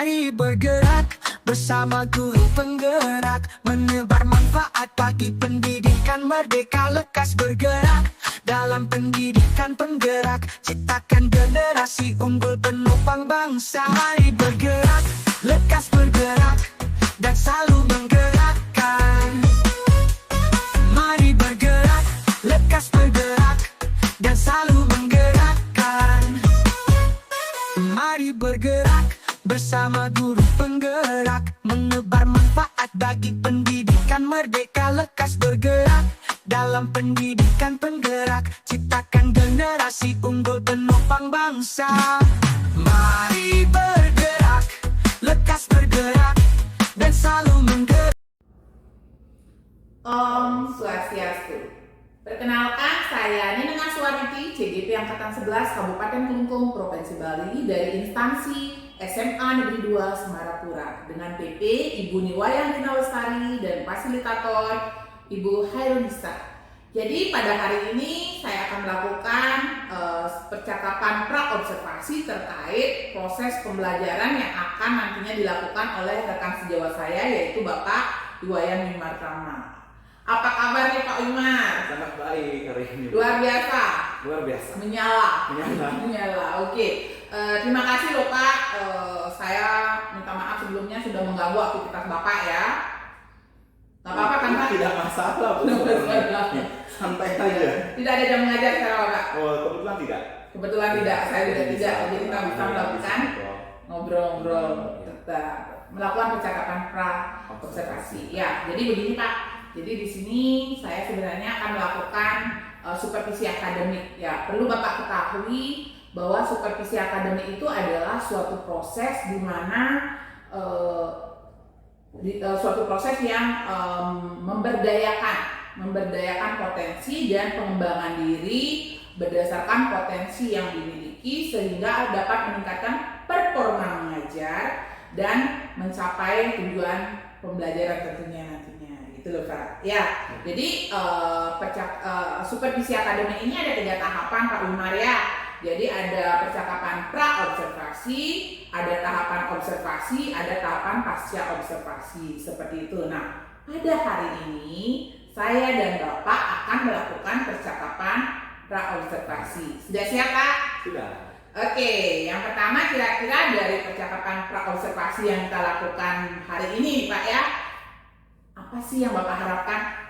Mari bergerak bersama guru penggerak, menebar manfaat bagi pendidikan merdeka. Lekas bergerak dalam pendidikan penggerak, ciptakan generasi unggul penopang bangsa. Mari bergerak, lekas bergerak, dan selalu menggerakkan. Mari bergerak, lekas bergerak, dan selalu menggerakkan. Mari bergerak bersama guru penggerak, menebar manfaat bagi pendidikan merdeka. Lekas bergerak dalam pendidikan penggerak, ciptakan generasi unggul penopang bangsa. Mari bergerak, lekas bergerak, dan selalu menggerak. Om Swastiastu. Perkenalkan, saya Nina Ngaswariti, CGP Angkatan 11 Kabupaten Kelungkung, Provinsi Bali, dari instansi SMA Negeri 2 Semarapura, dengan PP Ibu Niwayang Dina Lestari dan fasilitator Ibu Hairunisa. Jadi pada hari ini saya akan melakukan percakapan pra-observasi terkait proses pembelajaran yang akan nantinya dilakukan oleh rekan sejawat saya, yaitu Bapak Iwayan Wimartama. Apa kabar nih Pak Wimar? Sangat baik hari ini. Luar biasa. Luar biasa. Menyala. Oke. Terima kasih loh Pak. Saya minta maaf sebelumnya sudah mengganggu aktivitas Bapak ya. Gak apa-apa kan Pak? Tidak masalah Bu. Santai saja. Tidak ada jam mengajar sekarang Pak? Oh, kebetulan tidak. Kebetulan tidak. Saya juga tidak. Jadi kita bisa melakukan ngobrol-ngobrol tetap melakukan percakapan pra-observasi. Ya, jadi begini Pak. Jadi di sini saya sebenarnya akan melakukan supervisi akademik. Ya, perlu Bapak ketahui bahwa supervisi akademik itu adalah suatu proses di mana suatu proses yang memberdayakan potensi dan pengembangan diri berdasarkan potensi yang dimiliki sehingga dapat meningkatkan performa mengajar dan mencapai tujuan pembelajaran tentunya nantinya. Gitu loh Pak. Ya, jadi supervisi akademik ini ada 3 tahapan Pak Wimar ya. Jadi ada percakapan pra-observasi, ada tahapan observasi, ada tahapan pasca observasi, seperti itu. Nah, pada hari ini saya dan Bapak akan melakukan percakapan pra-observasi. Sudah siap Pak? Sudah. Oke, yang pertama kira-kira dari percakapan pra-observasi yang kita lakukan hari ini Pak ya, apa sih yang Bapak harapkan?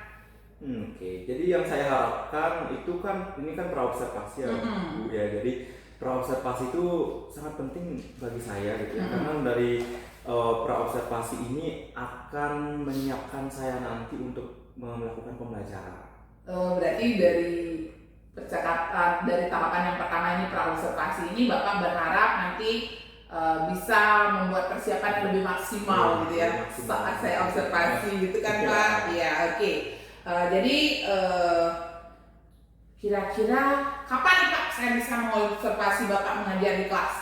Oke. Jadi yang saya harapkan itu kan ini kan pra-observasi ya Bu ya. Jadi pra-observasi itu sangat penting bagi saya gitu ya. Karena dari pra-observasi ini akan menyiapkan saya nanti untuk melakukan pembelajaran. Berarti dari percakapan dari tahapan yang pertama ini pra-observasi ini Bapak berharap nanti bisa membuat persiapan yang lebih maksimal gitu ya saat saya observasi gitu kan Pak. Iya, oke. Jadi kira-kira kapan nih Pak saya bisa mengobservasi Bapak mengajar di kelas?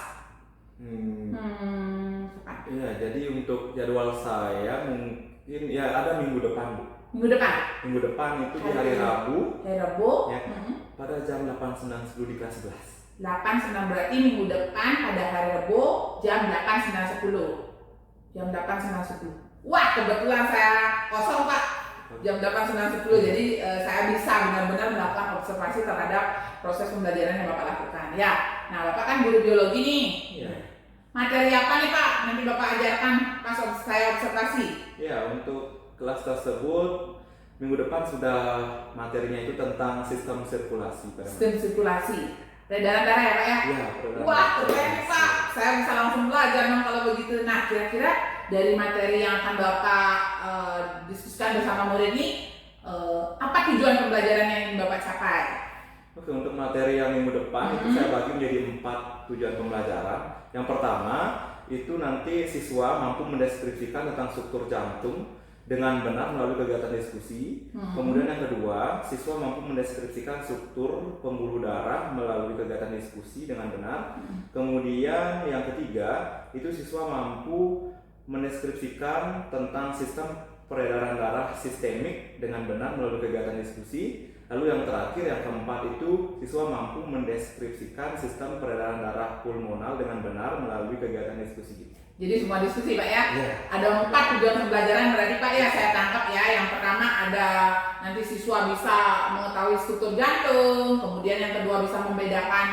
Kapan? Iya, jadi untuk jadwal saya mungkin ya ada minggu depan Bu. Minggu depan? Minggu depan itu di hari Rabu. Hari Rabu? Ya, pada jam 8.9.10 di kelas 11. 8.9 berarti minggu depan pada hari Rabu jam 8.9.10. Jam 8.9.10. Wah, kebetulan saya kosong Pak. Jam 8.9.10. Jadi saya bisa benar-benar melakukan observasi terhadap proses pembelajaran yang Bapak lakukan. Ya. Nah, Bapak kan guru biologi nih. Iya. Materi apa nih Pak nanti Bapak ajarkan pas saya observasi? Ya, untuk kelas tersebut minggu depan sudah materinya itu tentang sistem sirkulasi. Sistem sirkulasi. Peredaran darah ya Pak ya? Iya, peredaran. Wah, keren nih Pak. Saya bisa langsung belajar dong kalau begitu. Nah, kira-kira dari materi yang akan Bapak diskusikan bersama murid ini, apa tujuan pembelajaran yang ingin Bapak capai? Oke, untuk materi yang minggu depan itu saya bagi menjadi 4 tujuan pembelajaran. Yang pertama, itu nanti siswa mampu mendeskripsikan tentang struktur jantung dengan benar melalui kegiatan diskusi. Kemudian yang kedua, siswa mampu mendeskripsikan struktur pembuluh darah melalui kegiatan diskusi dengan benar. Kemudian yang ketiga, itu siswa mampu mendeskripsikan tentang sistem peredaran darah sistemik dengan benar melalui kegiatan diskusi. Lalu yang terakhir, yang keempat itu siswa mampu mendeskripsikan sistem peredaran darah pulmonal dengan benar melalui kegiatan diskusi. Jadi semua diskusi Pak ya. Iya. Ada 4 tujuan pembelajaran berarti Pak ya, saya tangkap ya. Yang pertama ada nanti siswa bisa mengetahui struktur jantung, kemudian yang kedua bisa membedakan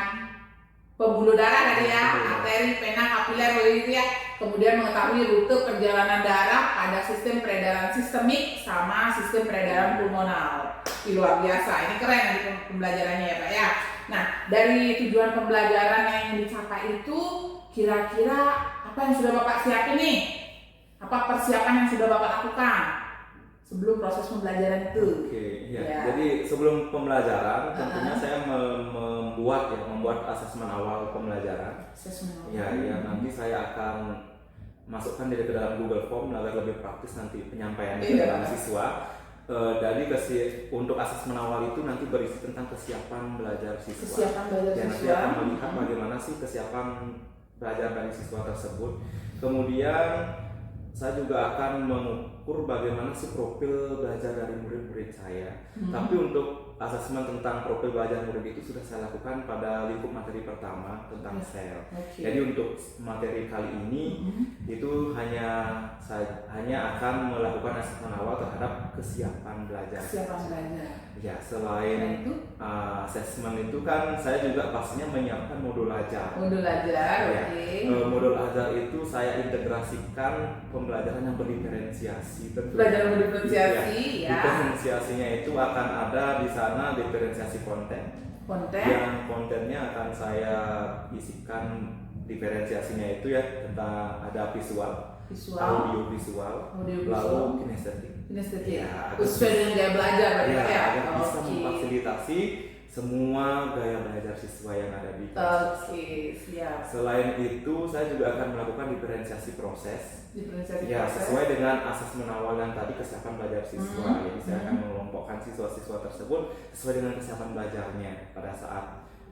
pembuluh darah tadi ya, arteri, vena, kapiler begitu ya. Kemudian mengetahui rute perjalanan darah pada sistem peredaran sistemik sama sistem peredaran pulmonal. Luar biasa, ini keren nanti pembelajarannya ya Pak ya. Nah, dari tujuan pembelajaran yang ingin dicapai itu kira-kira apa yang sudah Bapak siapin nih? Apa persiapan yang sudah Bapak lakukan sebelum proses pembelajaran itu? Oke, ya. Ya. Jadi sebelum pembelajaran tentunya saya membuat asesmen awal pembelajaran. Assessment. Ya, nanti saya akan masukkan ke dalam Google Form agar lebih praktis nanti penyampaian ke dalam siswa. Jadi untuk asesmen awal itu nanti berisi tentang kesiapan belajar siswa. Kesiapan belajar Dan nanti siswa. akan melihat bagaimana sih kesiapan belajar dari siswa tersebut. Kemudian saya juga akan mengukur bagaimana sih profil belajar dari murid-murid saya. Tapi untuk asesmen tentang profil belajar murid itu sudah saya lakukan pada lingkup materi pertama tentang sel. Jadi untuk materi kali ini itu hanya akan melakukan asesmen awal terhadap kesiapan belajar. Kesiapan belajar. Ya, selain itu asesmen itu kan saya juga pastinya menyiapkan modul ajar. modul ajar, Ya, oke. modul ajar itu saya integrasikan pembelajaran yang berdiferensiasi. Pelajaran berdiferensiasi, ya. Diferensiasinya itu akan ada di sana diferensiasi konten. Konten. Yang kontennya akan saya isikan diferensiasinya itu ya tentang ada visual, audio visual, lalu kinestetik. Kinestetik. Ya, Sesuai dengan gaya belajar berarti Ya, ya. agar bisa Oke. memfasilitasi semua gaya belajar siswa yang ada di kelas. Oke, siap. Selain itu, saya juga akan melakukan diferensiasi proses. Diferensiasi Ya, proses. sesuai dengan asesmen awal yang tadi kesiapan belajar siswa. Jadi saya akan mengelompokkan siswa-siswa tersebut sesuai dengan kesiapan belajarnya pada saat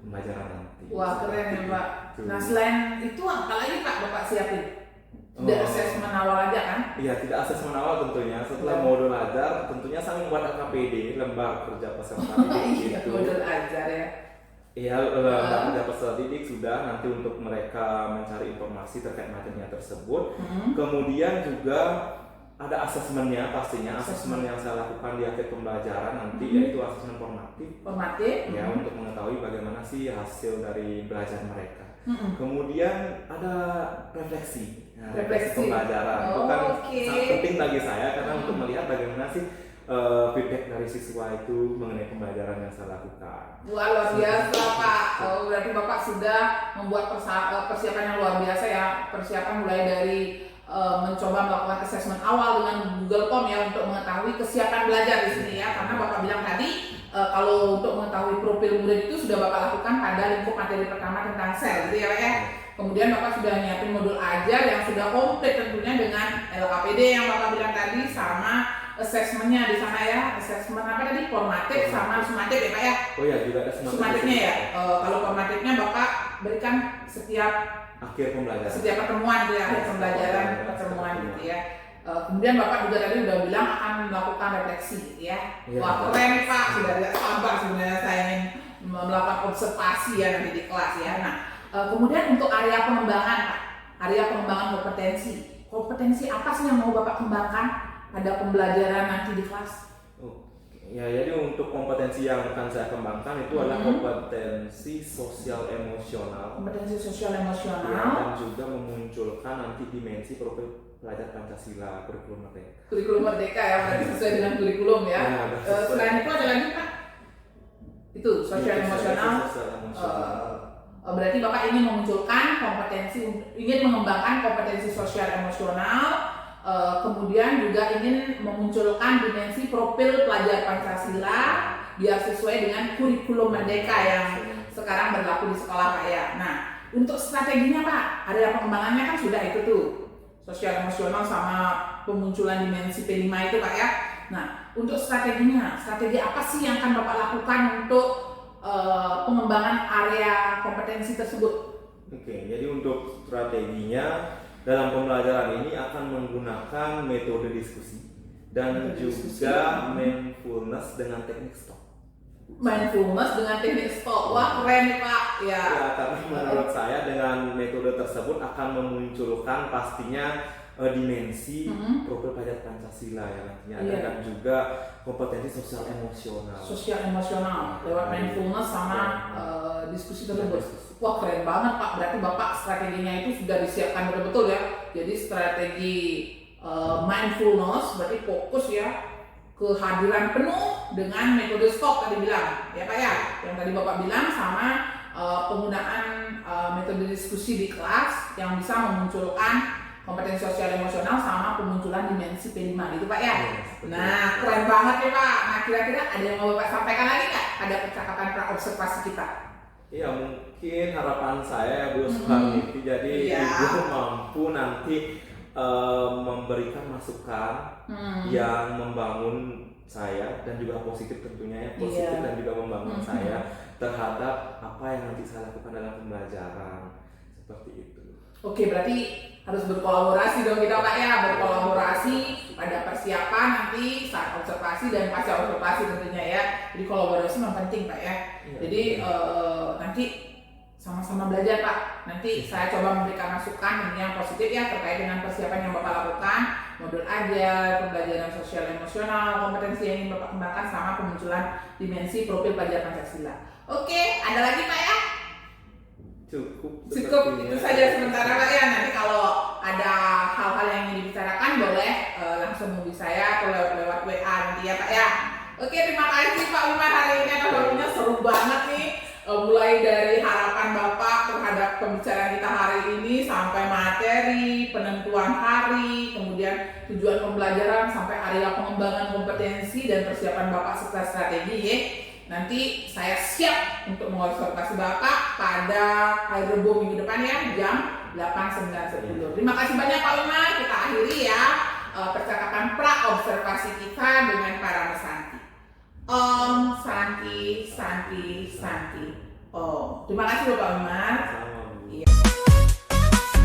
pembelajaran nanti. Wah, keren ya Pak. Itu. Nah, selain itu apalagi Pak Bapak siapin? Tidak asesmen awal aja kan? Iya, tidak asesmen awal tentunya. Setelah modul ajar, tentunya saya membuat LKPD, lembar kerja peserta didik Iya, itu. modul ajar ya. Iya, lembar kerja peserta didik sudah nanti untuk mereka mencari informasi terkait materinya tersebut. Kemudian juga ada asesmennya pastinya, asesmen yang saya lakukan di akhir pembelajaran nanti yaitu asesmen formatif. Formatif. Ya, untuk mengetahui bagaimana sih hasil dari belajar mereka. Kemudian ada refleksi. Nah, refleksi pembelajaran itu kan sangat penting bagi saya karena untuk melihat bagaimana sih feedback dari siswa itu mengenai pembelajaran yang saya lakukan. Wah, luar biasa Pak. Berarti Bapak sudah membuat persiapan yang luar biasa ya. Persiapan mulai dari mencoba melakukan assessment awal dengan Google Form ya untuk mengetahui kesiapan belajar di sini ya. Karena Bapak bilang tadi kalau untuk mengetahui profil murid itu sudah Bapak lakukan pada lingkup materi pertama tentang sel gitu ya Pak ya. Kemudian Bapak sudah nyiapin modul ajar yang sudah komplit tentunya dengan LKPD yang Bapak bilang tadi sama assessmentnya di sana ya. Assessment apa tadi? Formatif sama sumatif ya Pak ya. Oh ya, juga ada Sumatifnya ya. Kalau formatifnya Bapak berikan setiap akhir pembelajaran. Setiap pertemuan gitu ya, pembelajaran pertemuan gitu ya. Kemudian Bapak juga tadi udah bilang akan melakukan refleksi gitu ya. Wah, keren Pak, sudah tidak sabar sebenarnya saya ingin melakukan observasi ya nanti di kelas ya. Nah, kemudian untuk area pengembangan Pak, area pengembangan kompetensi. Kompetensi apa sih yang mau Bapak kembangkan pada pembelajaran nanti di kelas? Ya, jadi untuk kompetensi yang akan saya kembangkan itu adalah kompetensi sosial emosional. Kompetensi sosial emosional. Ya, dan juga memunculkan nanti dimensi profil pelajar Pancasila kurikulum merdeka. Kurikulum merdeka ya, berarti sesuai dengan kurikulum ya. Selain itu ada lagi Pak? Itu sosial emosional. Berarti Bapak ingin memunculkan kompetensi, ingin mengembangkan kompetensi sosial emosional. Kemudian juga ingin memunculkan dimensi profil pelajar Pancasila biar sesuai dengan kurikulum merdeka yang sekarang berlaku di sekolah Pak ya. Nah, untuk strateginya Pak, area pengembangannya kan sudah itu tuh, sosial emosional sama pemunculan dimensi P5 itu Pak ya. Nah, untuk strateginya, strategi apa sih yang akan Bapak lakukan untuk pengembangan area kompetensi tersebut? Oke, jadi untuk strateginya dalam pembelajaran ini akan menggunakan metode diskusi dan juga mindfulness dengan teknik stop. mindfulness dengan teknik stop. Wah, keren nih Pak. Ya. Ya, karena menurut saya dengan metode tersebut akan memunculkan pastinya dimensi profil pelajar Pancasila ya nantinya ada, Iya. dan juga kompetensi sosial emosional. Sosial emosional lewat mindfulness sama diskusi tersebut. Diskusi. Wah, keren banget Pak. Berarti Bapak strateginya itu sudah disiapkan betul-betul ya. Jadi strategi mindfulness berarti fokus ya, kehadiran penuh dengan metode stop tadi bilang ya Pak ya, yang tadi Bapak bilang, sama penggunaan metode diskusi di kelas yang bisa memunculkan kompetensi sosial emosional sama pemunculan dimensi P5 gitu Pak ya. Nah, keren banget ya Pak. Nah, kira-kira ada yang mau Bapak sampaikan lagi nggak pada percakapan pra-observasi kita? Iya, mungkin harapan saya Bu Suharniti jadi Iya. Ibu mampu nanti memberikan masukan yang membangun saya dan juga positif tentunya ya, positif Iya. dan juga membangun saya terhadap apa yang nanti saya lakukan dalam pembelajaran seperti itu. Oke, berarti harus berkolaborasi dong kita Pak ya, berkolaborasi pada persiapan nanti saat observasi dan pasca observasi tentunya ya. Jadi kolaborasi memang penting Pak ya. Iya. Jadi nanti sama-sama belajar Pak. Nanti saya coba memberikan masukan yang positif ya terkait dengan persiapan yang Bapak lakukan, modul ajar, pembelajaran sosial emosional, kompetensi yang ingin Bapak kembangkan, sama pemunculan dimensi profil pelajar Pancasila. Oke, ada lagi Pak ya? Cukup Cukup itu saja sementara Pak ya. Nanti kalau ada hal-hal yang ingin dibicarakan boleh langsung hubungi saya atau lewat WA nanti ya Pak ya. Oke, terima kasih Pak Wimar hari ini atas waktunya, seru banget nih. Mulai dari harapan Bapak terhadap pembicaraan kita hari ini sampai materi, penentuan hari, kemudian tujuan pembelajaran sampai area pengembangan kompetensi dan persiapan Bapak serta strategi ya. Nanti saya siap untuk mengobservasi Bapak pada hari Rabu minggu depan ya, jam 8, 9, 10. Terima kasih banyak Pak Wimar. Kita akhiri ya percakapan pra-observasi kita dengan para mesanti. Om Santi Santi Santi Om. Terima kasih Bapak Wimar. Iya.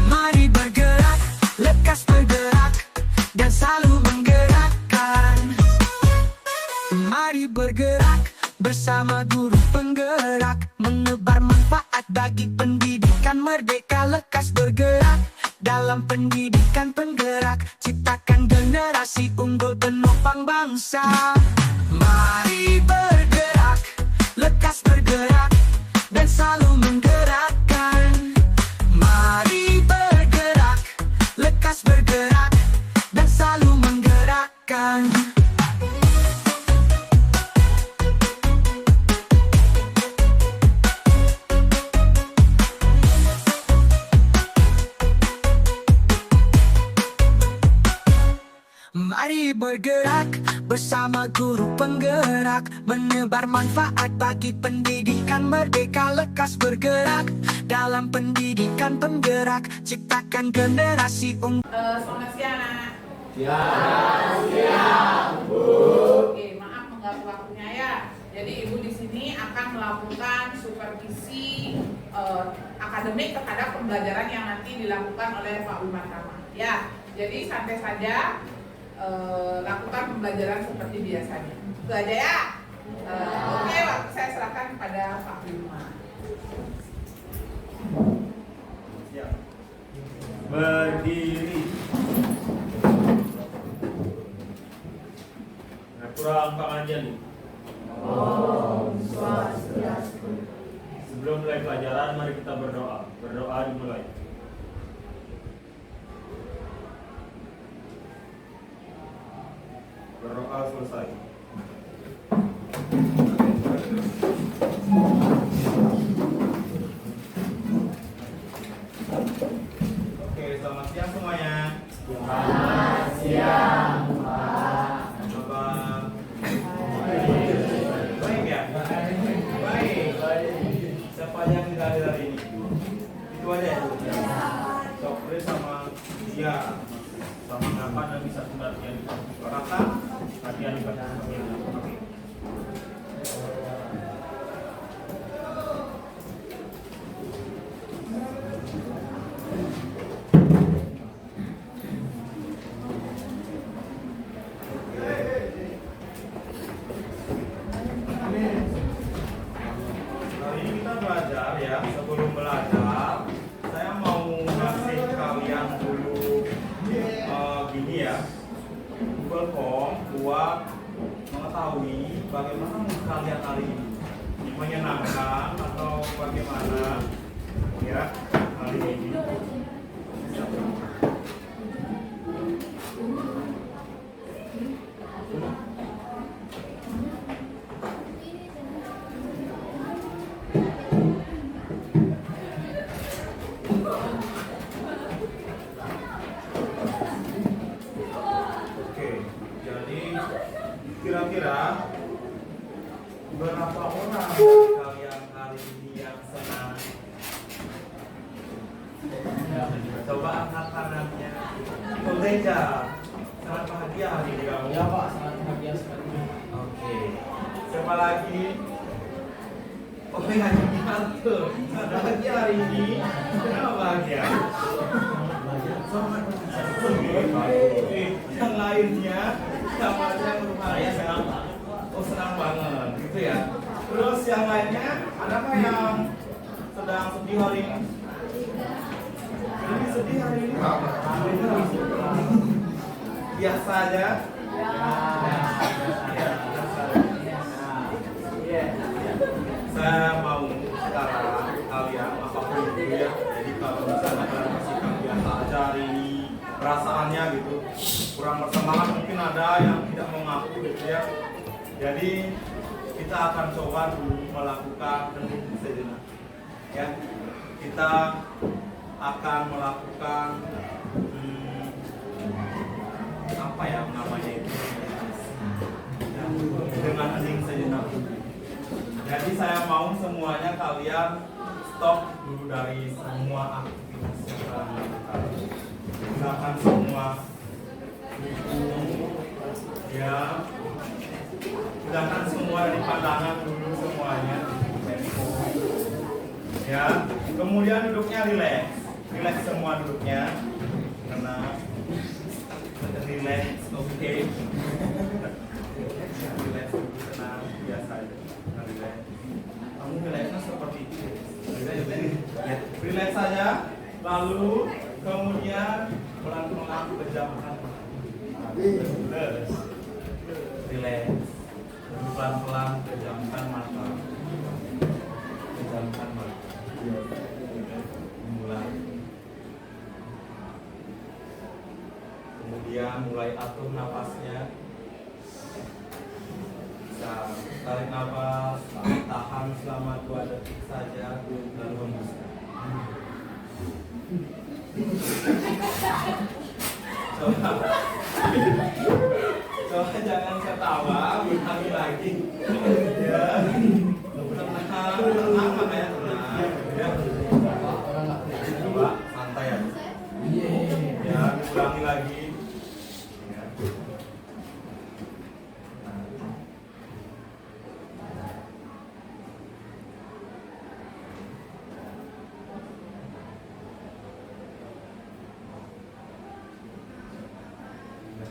Mari bergerak, lekas bergerak, dan selalu menggerakkan. Mari bergerak bersama guru penggerak, menebar manfaat bagi pendidikan merdeka. Lekas bergerak dalam pendidikan penggerak, ciptakan generasi unggul penopang bangsa. Mari bergerak, lekas bergerak, dan selalu menggerakkan. Mari bergerak, lekas bergerak, dan selalu menggerakkan. Mari bergerak bersama guru penggerak, menebar manfaat bagi pendidikan merdeka. Lekas bergerak dalam pendidikan penggerak, ciptakan generasi unggul. Selamat siang anak. Oke, maaf mengganggu waktunya ya. Jadi Ibu di sini akan melakukan supervisi akademik terhadap pembelajaran yang nanti dilakukan oleh Pak Wimar Tama. Ya, jadi santai saja. Lakukan pembelajaran seperti biasanya. Itu aja ya. Oke, waktu saya serahkan kepada Pak Wimar. Berdiri. Kurang pengajian. Om Swastiastu. Sebelum mulai pelajaran, mari kita berdoa. Berdoa dimulai. Berdoa selesai. Oke, selamat siang semuanya. Selamat siang, Pak. Bapak. Baik ya? Baik. Siapa yang tidak hadir hari ini? Itu aja ya? Sopri sama Sia. Sama kapan dan bisa latihan rata latihan di belakang. Oke. ya, sebelum belajar, saya mau ngasih kalian dulu gini ya, Google Form buat mengetahui bagaimana mood kalian hari ini, menyenangkan atau bagaimana ya hari ini. Oke, jadi kira-kira berapa orang dari kalian hari ini yang senang? Coba angkat tangannya. Koleja, sangat bahagia hari ini kamu. Ya Pak, sangat bahagia sekali. Oke. Siapa lagi? Oh ya, Tante. Sangat bahagia hari ini. Kenapa bahagia? Sangat bahagia. Oke. Yang lainnya, sama aja saya senang banget. Oh senang banget, gitu ya. Terus yang lainnya, adakah yang sedang sedih hari ini? Ini sedih hari ini? Biasa aja. Saya mau sekarang kalian apapun itu ya. Jadi kalau misalnya kalian masih biasa aja hari ini perasaannya gitu kurang bersemangat, mungkin ada yang tidak mau ngaku gitu ya. Jadi kita akan coba dulu melakukan hening sejenak ya. Kita akan melakukan apa ya namanya itu ya, dengan hening sejenak. Jadi saya mau semuanya kalian stop dulu dari semua aktivitas yang kalian lakukan. Gunakan semua ya, gunakan semua dari pandangan dulu semuanya ya. Kemudian duduknya relax semua duduknya, tenang, relax, oke. Relax dulu, tenang, biasa aja, relax. Kamu relaxnya seperti itu, ya, relax saja. Lalu kemudian pelan-pelan pejamkan mata. Relax, pelan-pelan pejamkan mata. Pejamkan mata. Mulai. Kemudian mulai atur napasnya. Bisa tarik nafas, tahan selama 2 detik saja, lalu hembuskan. Coba jangan ketawa, ulangi lagi. Ya, tenang, makanya tenang. Ya, coba santai aja. Ya, ulangi lagi. Ya.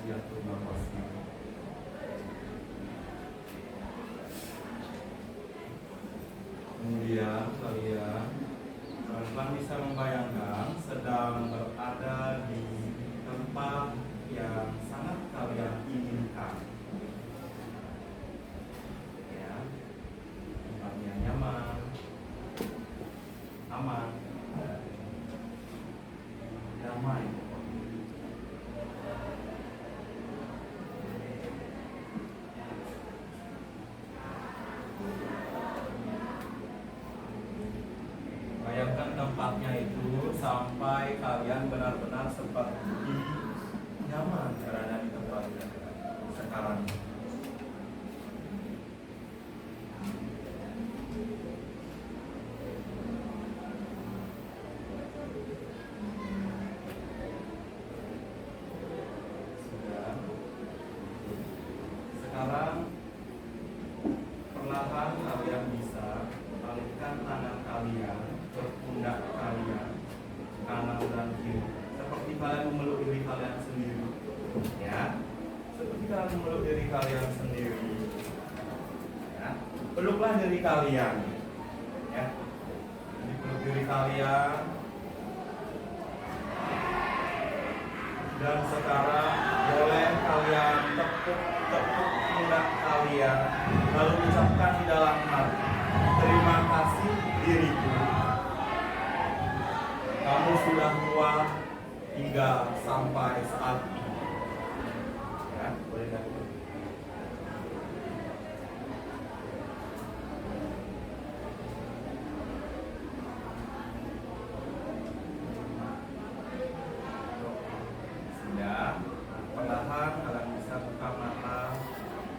Diatur nafasnya. Kemudian kalian pelan-pelan bisa membayangkan sedang berada di tempat yang sangat kalian inginkan. Ya, tempatnya nyaman, aman, damai. Bayangkan tempatnya itu sampai kalian benar-benar seperti nyaman berada di tempatnya sekarang. Sudah. Sekarang perlahan kalian bisa alihkan tangan kalian ke pundak kalian kanan dan kiri, seperti kalian memeluk diri kalian sendiri ya, seperti kalian memeluk diri kalian sendiri ya. Peluklah diri kalian ya. kalian. Dan sekarang boleh kalian tepuk pundak kalian, lalu ucapkan di dalam hati, terima kasih diriku, kamu sudah kuat hingga sampai saat ini. Ya, boleh nggak? Sudah, perlahan kalian bisa buka mata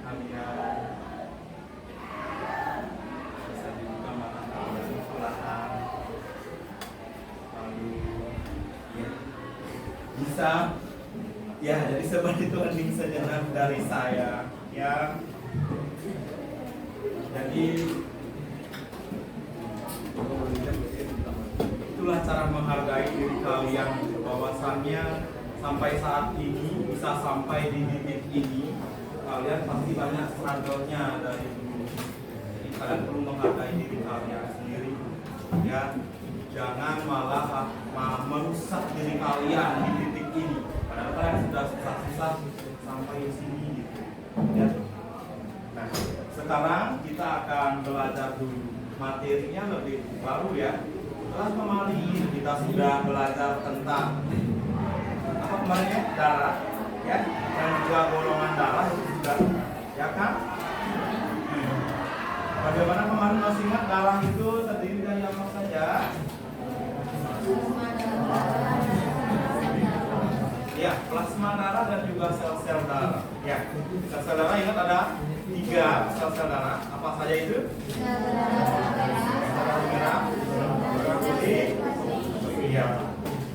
kalian. Bisa dibuka mata kalian perlahan. Lalu, ya, bisa. Ya, jadi seperti itu ending sejenak dari saya. Ya, jadi itulah cara menghargai diri kalian, bahwasannya sampai saat ini bisa sampai di titik ini, kalian pasti banyak struggle-nya dari dulu. Jadi kalian perlu menghargai diri kalian sendiri, ya. Jangan malah merusak diri kalian di titik ini. Padahal kalian sudah susah-susah sampai di sini, gitu. Ya. Nah, sekarang kita akan belajar dulu materinya lebih baru, ya. Setelah kemarin kita sudah belajar tentang apa kemarin, darah, ya, dan juga golongan darah itu sudah, ya kan? Bagaimana kemarin masih ingat darah itu terdiri dari apa saja? Ya, plasma darah dan juga sel-sel darah. Ya, sel-sel darah ingat ada 3 sel-sel darah. Apa saja itu? Darah merah, darah putih, iya,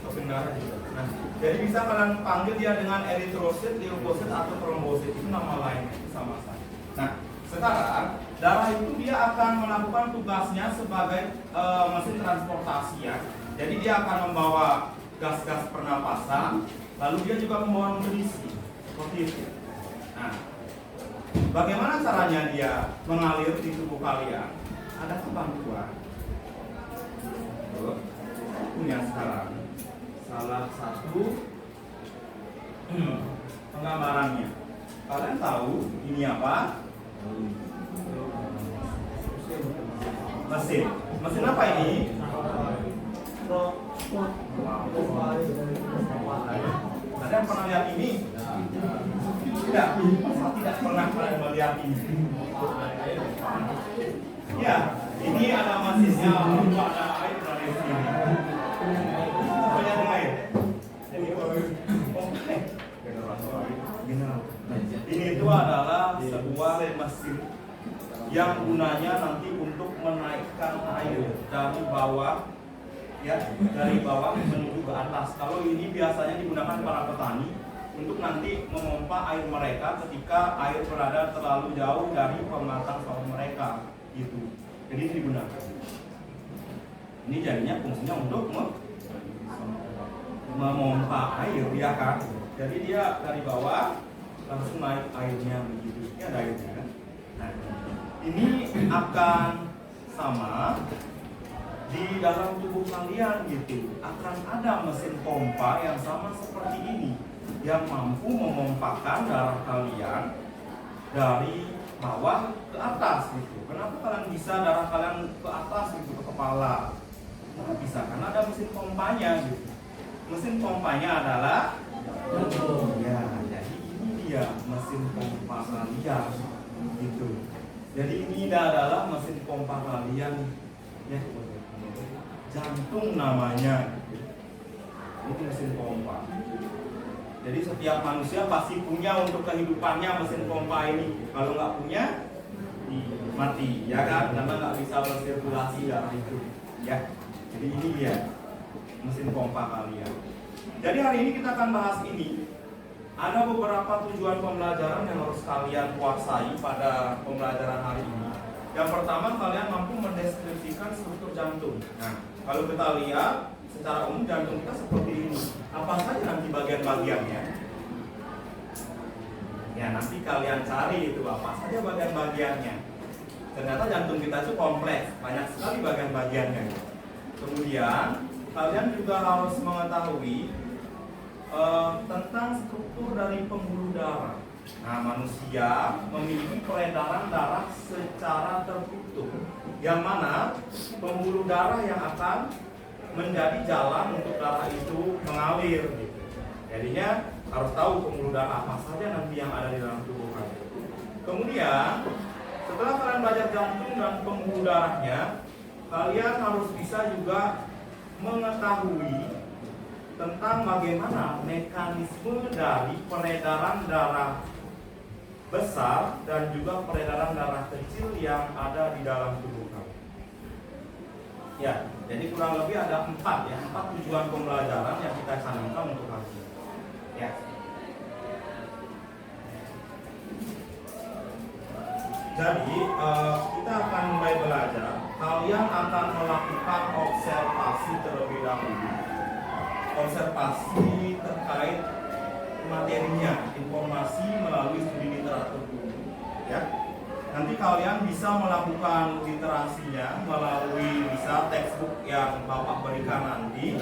topeng darah juga. Nah, jadi bisa kalian panggil dia dengan eritrosit, leukosit, atau trombosit. Itu nama lainnya, sama saja. Nah, sekarang darah itu dia akan melakukan tugasnya sebagai mesin transportasi, ya. Jadi dia akan membawa gas-gas pernapasan, lalu dia juga membawa nutrisi, seperti itu. Nah, bagaimana caranya dia mengalir di tubuh kalian? Ada kebantuan. Punya sekarang salah satu penggambarannya. Kalian tahu ini apa? Mesin. Mesin apa ini? Ada yang pernah lihat ini? Tidak. Masa tidak pernah kalian melihat ini? Ya, ini ada mesinnya. Ada air dari sini. Banyak air. Ini itu adalah sebuah mesin yang gunanya nanti untuk menaikkan air dari bawah, ya, dari bawah menuju ke atas. Kalau ini biasanya digunakan para petani untuk nanti memompa air mereka ketika air berada terlalu jauh dari pematang sawah mereka, gitu. Jadi ini digunakan. Ini jadinya fungsinya untuk memompa air, ya kan? Jadi dia dari bawah langsung naik airnya begitu. Ini ada airnya kan? Nah, ini akan sama di dalam tubuh kalian, gitu. Akan ada mesin pompa yang sama seperti ini, yang mampu memompakan darah kalian dari bawah ke atas, gitu. Kenapa kalian bisa darah kalian ke atas, gitu, ke kepala? Nah, bisa karena ada mesin pompanya, gitu. Mesin pompanya adalah ya, jadi ini dia mesin pompa kalian, gitu. Jadi ini adalah mesin pompa kalian, ya, jantung namanya. Ini mesin pompa. Jadi setiap manusia pasti punya untuk kehidupannya mesin pompa ini. Kalau nggak punya, mati, ya kan? Karena nggak bisa bersirkulasi darah itu, ya. Jadi ini dia mesin pompa kalian. Jadi hari ini kita akan bahas ini. Ada beberapa tujuan pembelajaran yang harus kalian kuasai pada pembelajaran hari ini. Yang pertama, kalian mampu mendeskripsikan struktur jantung. Nah, kalau kita lihat secara umum jantung kita seperti ini. Apa saja nanti bagian-bagiannya? Ya, nanti kalian cari itu apa saja bagian-bagiannya. Ternyata jantung kita itu kompleks, banyak sekali bagian-bagiannya. Kemudian kalian juga harus mengetahui tentang struktur dari pembuluh darah. Nah, manusia memiliki peredaran darah secara tertutup, yang mana pembuluh darah yang akan menjadi jalan untuk darah itu mengalir. Jadinya harus tahu pembuluh darah apa saja nanti yang ada di dalam tubuh kalian. Kemudian setelah kalian belajar jantung dan pembuluh darahnya, kalian harus bisa juga mengetahui tentang bagaimana mekanisme dari peredaran darah besar dan juga peredaran darah kecil yang ada di dalam tubuh kalian. Ya, jadi kurang lebih ada 4 tujuan pembelajaran yang kita canangkan untuk hari ini. Ya. Jadi kita akan mulai belajar. Kalian akan melakukan observasi terlebih dahulu. Observasi terkait materinya, informasi melalui studi literatur dulu. Ya. Nanti kalian bisa melakukan literasinya melalui bisa textbook yang Bapak berikan nanti,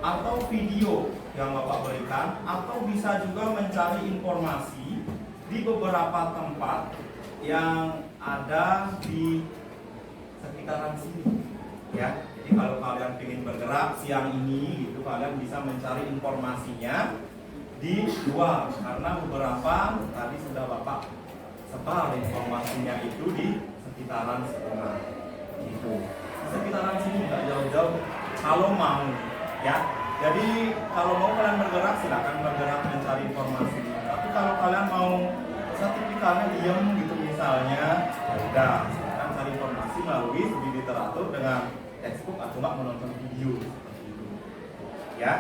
atau video yang Bapak berikan, atau bisa juga mencari informasi di beberapa tempat yang ada di sekitaran sini. Ya, jadi kalau kalian ingin bergerak siang ini, gitu, kalian bisa mencari informasinya di luar, karena beberapa tadi sudah Bapak sebar informasinya itu di sekitaran sekolah. Gitu. Di sekitaran sini nggak jauh-jauh. Kalau mau, ya. Jadi kalau mau kalian bergerak, silakan bergerak mencari informasi. Tapi kalau kalian mau sertifikatnya diam gitu misalnya, ya udah, silakan cari informasi melalui studi literatur dengan textbook atau nggak menonton video seperti itu. Ya.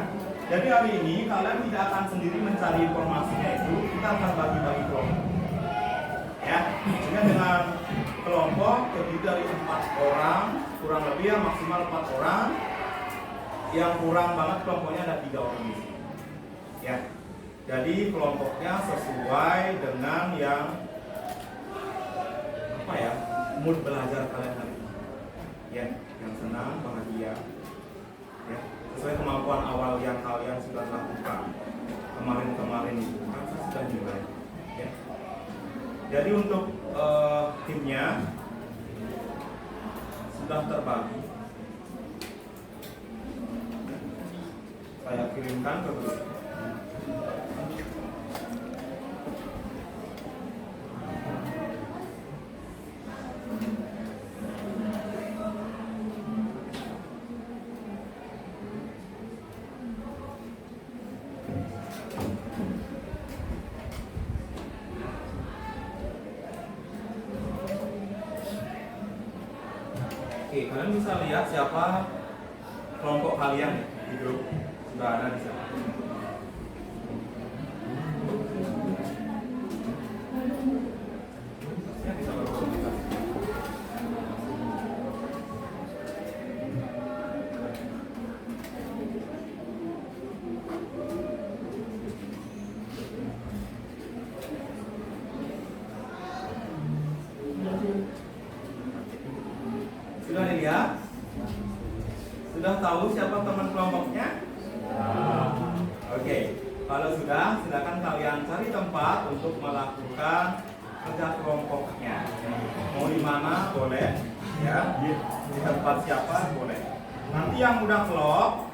Jadi hari ini kalian tidak akan sendiri mencari informasinya itu, kita akan bagi-bagi kelompok. Ya, sehingga dengan kelompok terdiri dari 4 orang, kurang lebih ya maksimal 4 orang. Yang kurang banget kelompoknya ada 3 orang di sini. Ya, jadi kelompoknya sesuai dengan yang apa ya, mood belajar kalian hari ini. Ya, yang senang, bahagia. Ya, sesuai kemampuan awal yang kalian sudah lakukan kemarin-kemarin itu kan sudah mulai. Ya. Jadi untuk timnya sudah terbagi. Saya kirimkan ke grup. Oke, kalian bisa lihat siapa kelompok kalian di grup, sudah ada di sana. Ya, bisa berkomunikasi. Sudah dilihat? Sudah tahu siapa teman kelompoknya? Oke, kalau sudah, silakan kalian cari tempat untuk melakukan kerja kelompoknya. Mau di mana boleh, ya. Di tempat siapa boleh. Nanti yang udah klop,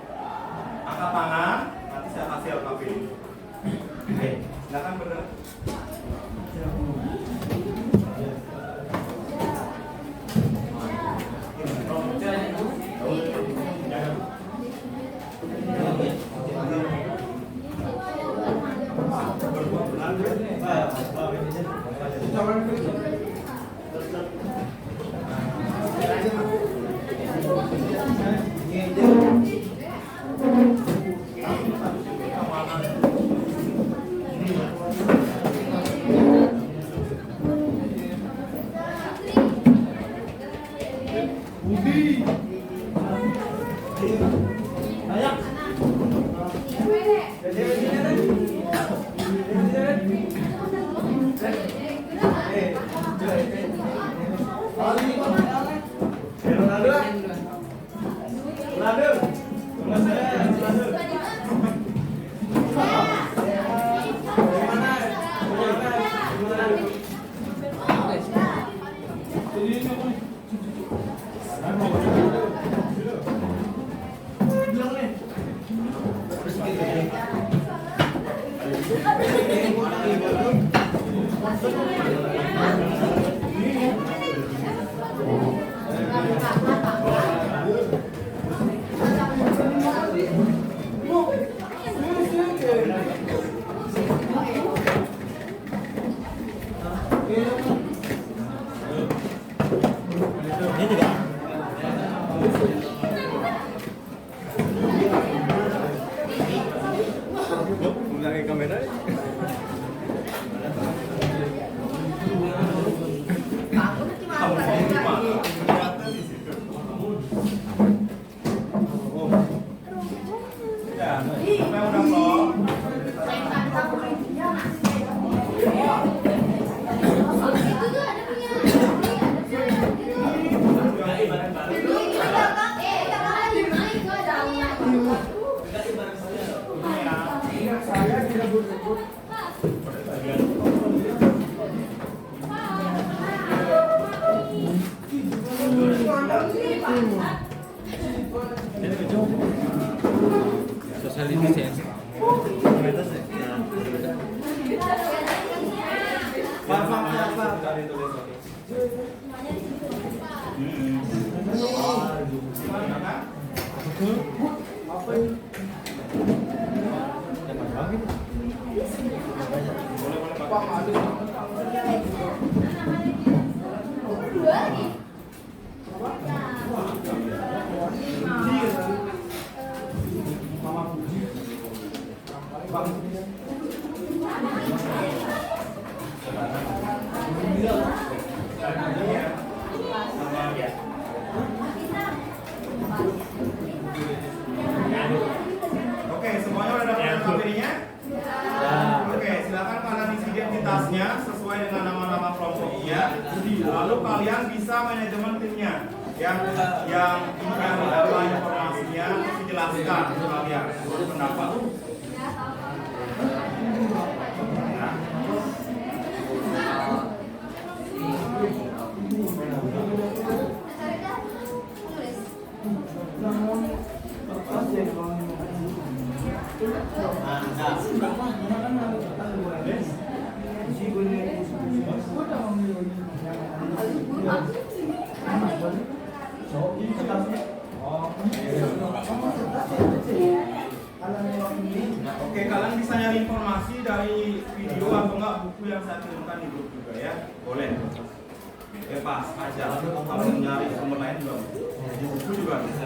angkat tangan. Nanti saya kasih LKP. Oke, silakan bergerak. Melanda. Kalau saya melanda. Social distancing. Oke, semuanya udah dapat materinya? Oke, silakan kalian isi identitasnya sesuai dengan nama-nama kelompoknya. Lalu kalian bisa manajemen timnya yang dapat informasinya terus dijelaskan ke kalian pendapat. Oke, kalian bisa nyari informasi dari video atau enggak buku yang saya kirimkan di grup juga ya. Boleh. Bebas aja. Kalau nyari sumber lain juga. Di buku juga bisa.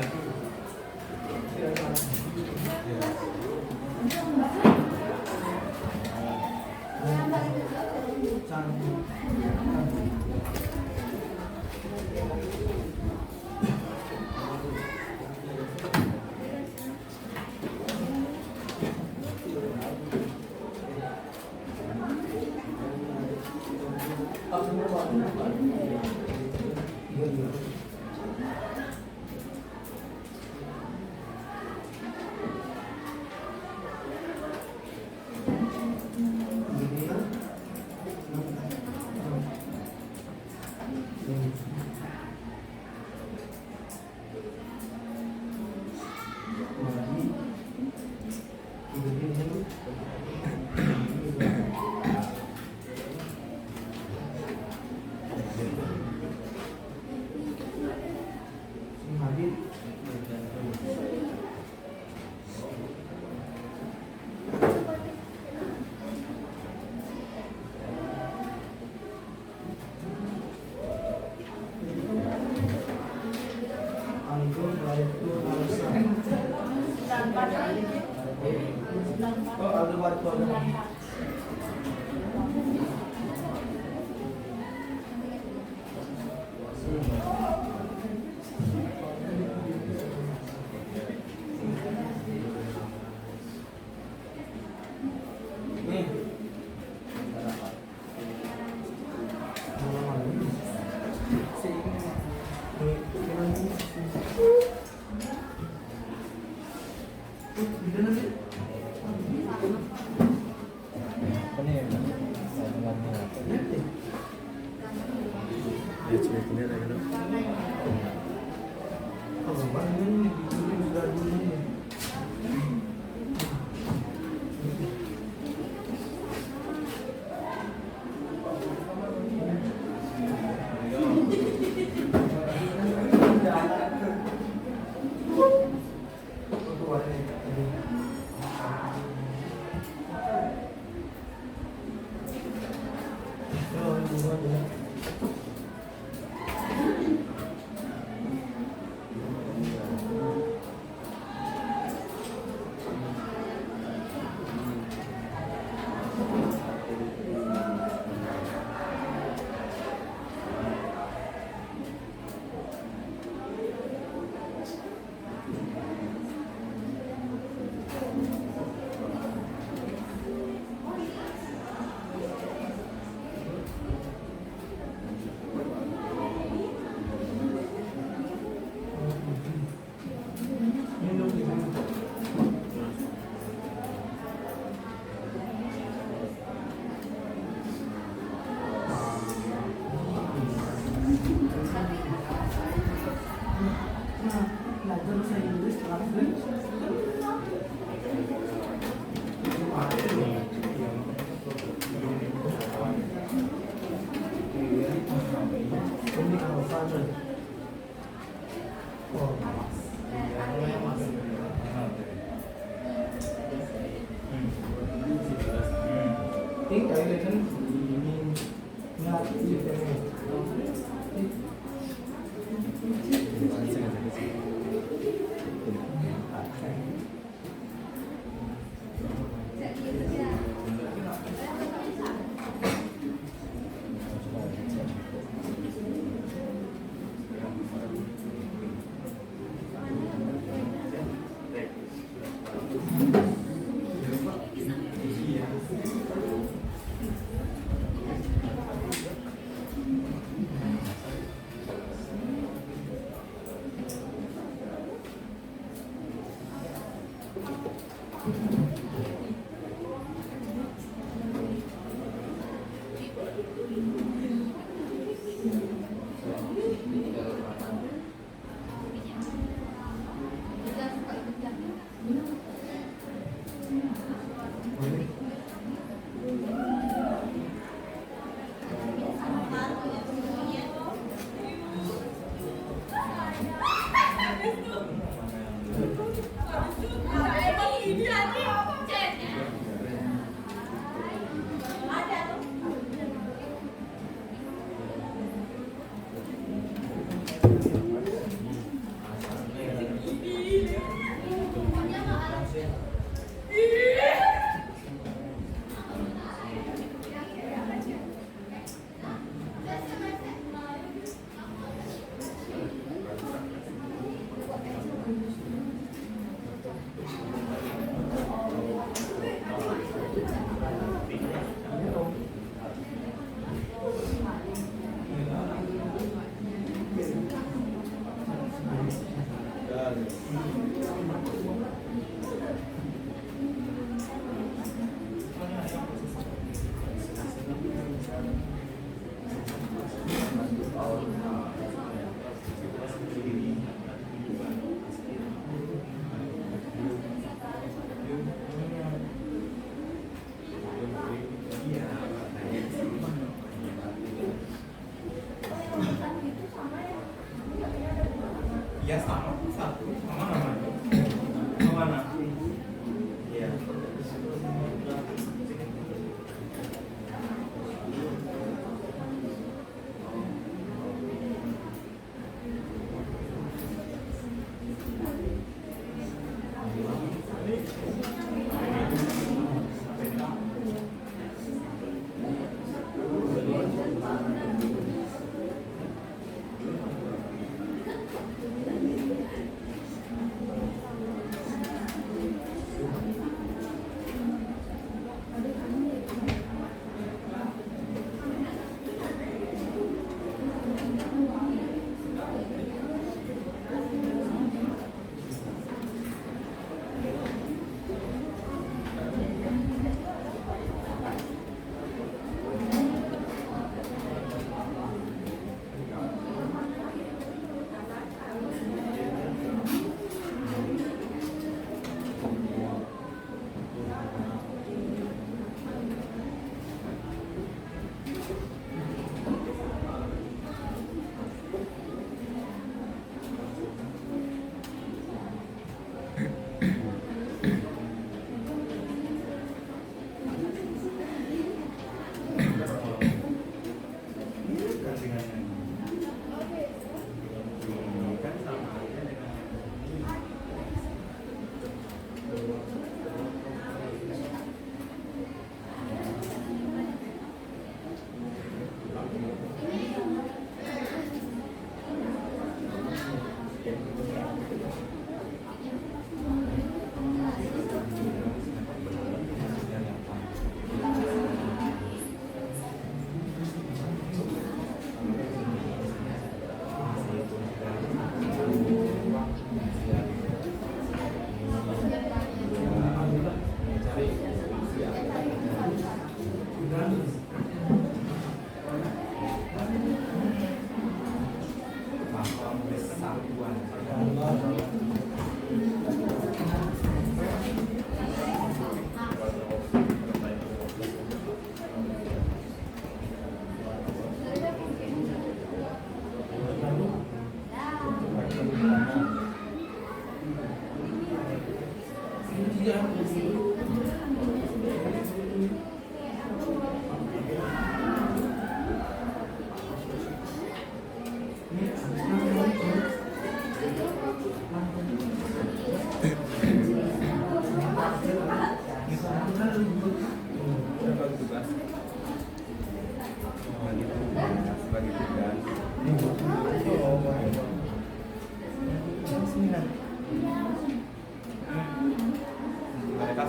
Mereka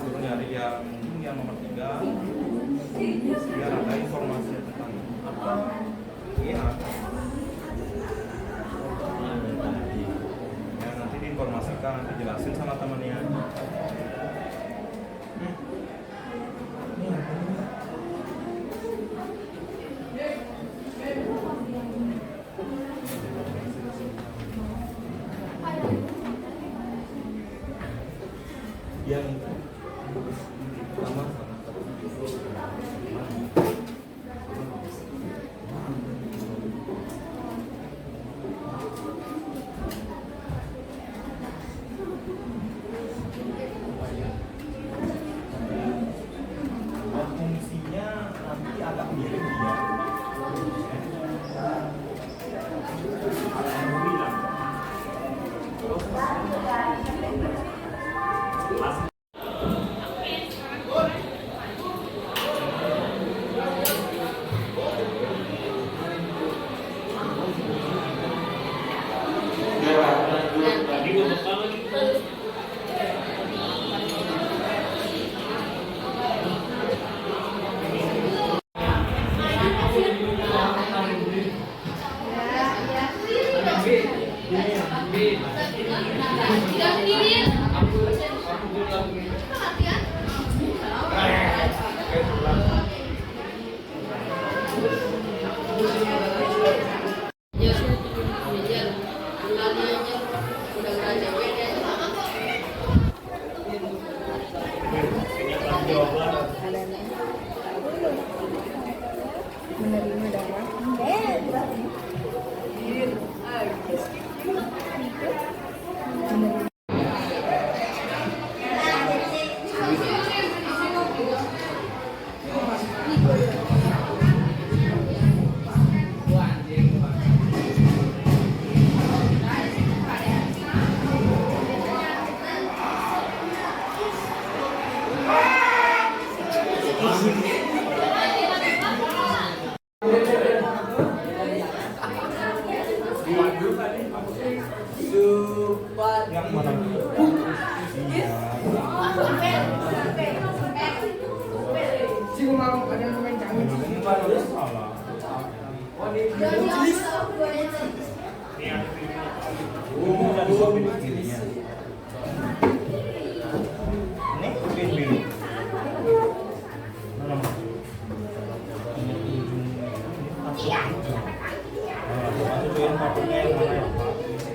suruh nyari yang nomor 3 biar ada informasi tentang apa. Iya. Ya, nanti diinformasikan, nanti jelasin sama temannya. Yang pertama fungsinya nanti agak mirip dia. Menerima darah. Yang mana?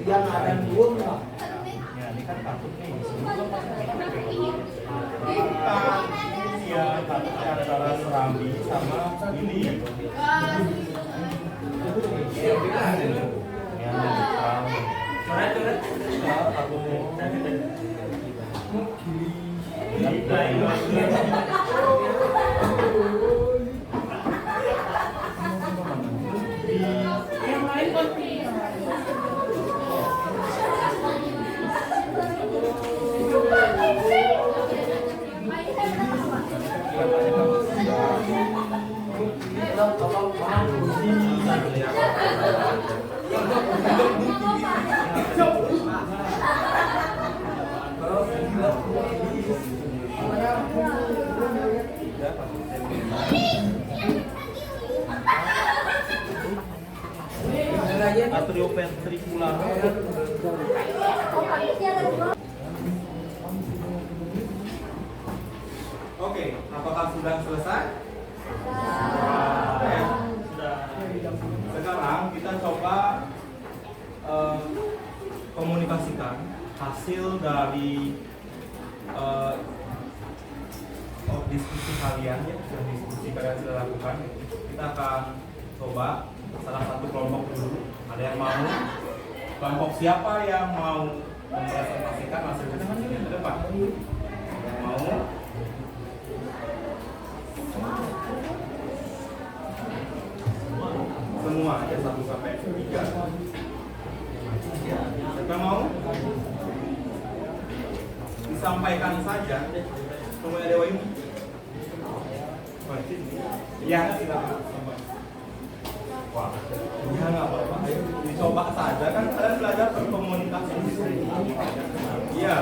Yang ada dua nggak? Ya, ini kan takutnya di sini. Iya, takutnya antara serambi sama ini. Iya, ya, Yang lain konflik. Atrioventricular. Oke, apakah sudah selesai? Sudah. Sekarang kita coba komunikasikan hasil dari diskusi kalian ya, diskusi kalian sudah lakukan. Kita akan coba salah satu kelompok dulu. Ada yang mau? Kelompok siapa yang mau mempresentasikan hasil diskusi ke depan? disampaikan saja. Semuanya Dewa ini. Iya, silakan. Wah, iya nggak apa-apa. Ayo dicoba saja kan kalian belajar berkomunikasi. Iya.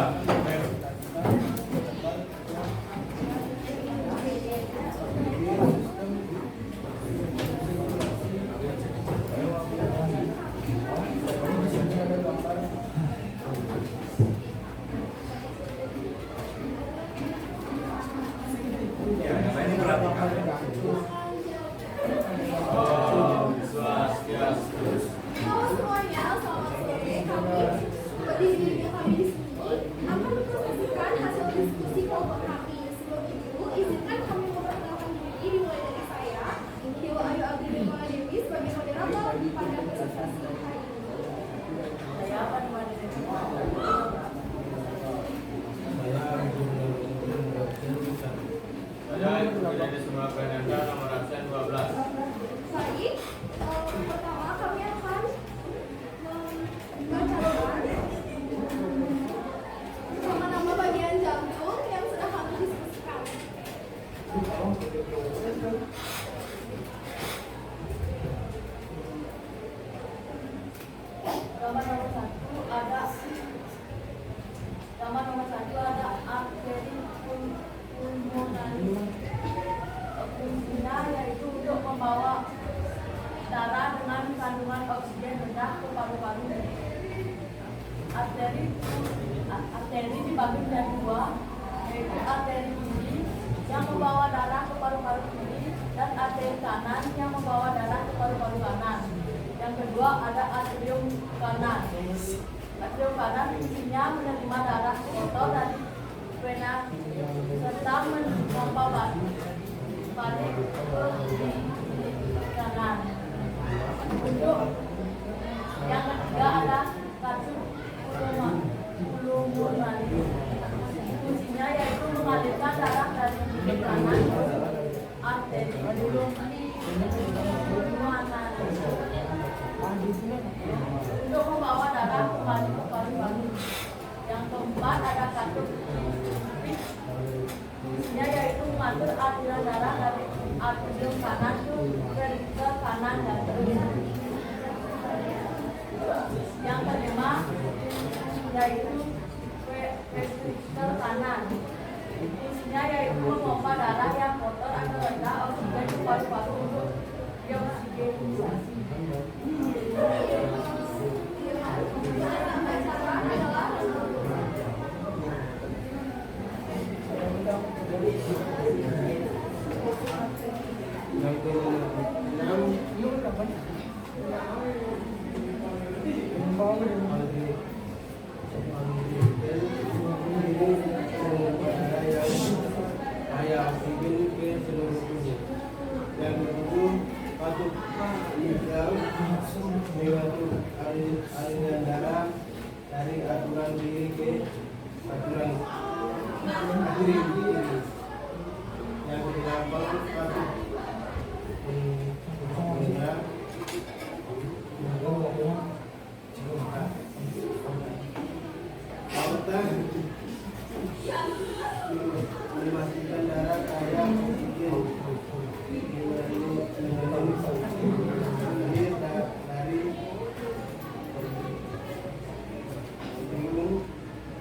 Arteri dibagi menjadi dua, yaitu arteri kiri yang membawa darah ke paru-paru kiri dan arteri kanan yang membawa darah ke paru-paru kanan. Yang kedua ada atrium kanan. Atrium kanan fungsinya menerima darah kotor dari vena serta membawa balik ke kanan. Untuk yang ketiga ada kartu pulmonari. Fungsinya yaitu mengalirkan darah dari sisi kanan ke arteri pulmonari untuk membawa darah kembali ke paru-paru. Yang keempat ada katup. Fungsinya yaitu mengatur aliran darah dari atrium kanan ke kanan dan seterusnya. Yang kelima yaitu ventrikel kanan. Fungsinya yaitu memompa darah yang kotor atau rendah oksigen ke paru-paru untuk deoksigenisasi. aliran darah dari aturan kiri ke aturan kiri. Yang kedelapan katup memastikan darah kaya oksigen dari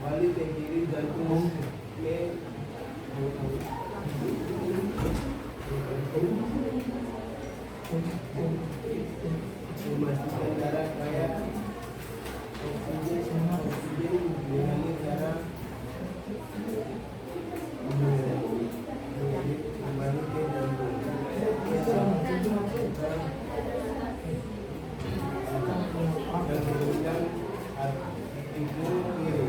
balik ke kiri jantung ke memastikan darah kaya oksigen mengalir darah kembali ke jantung. Dan kemudian ibu kiri.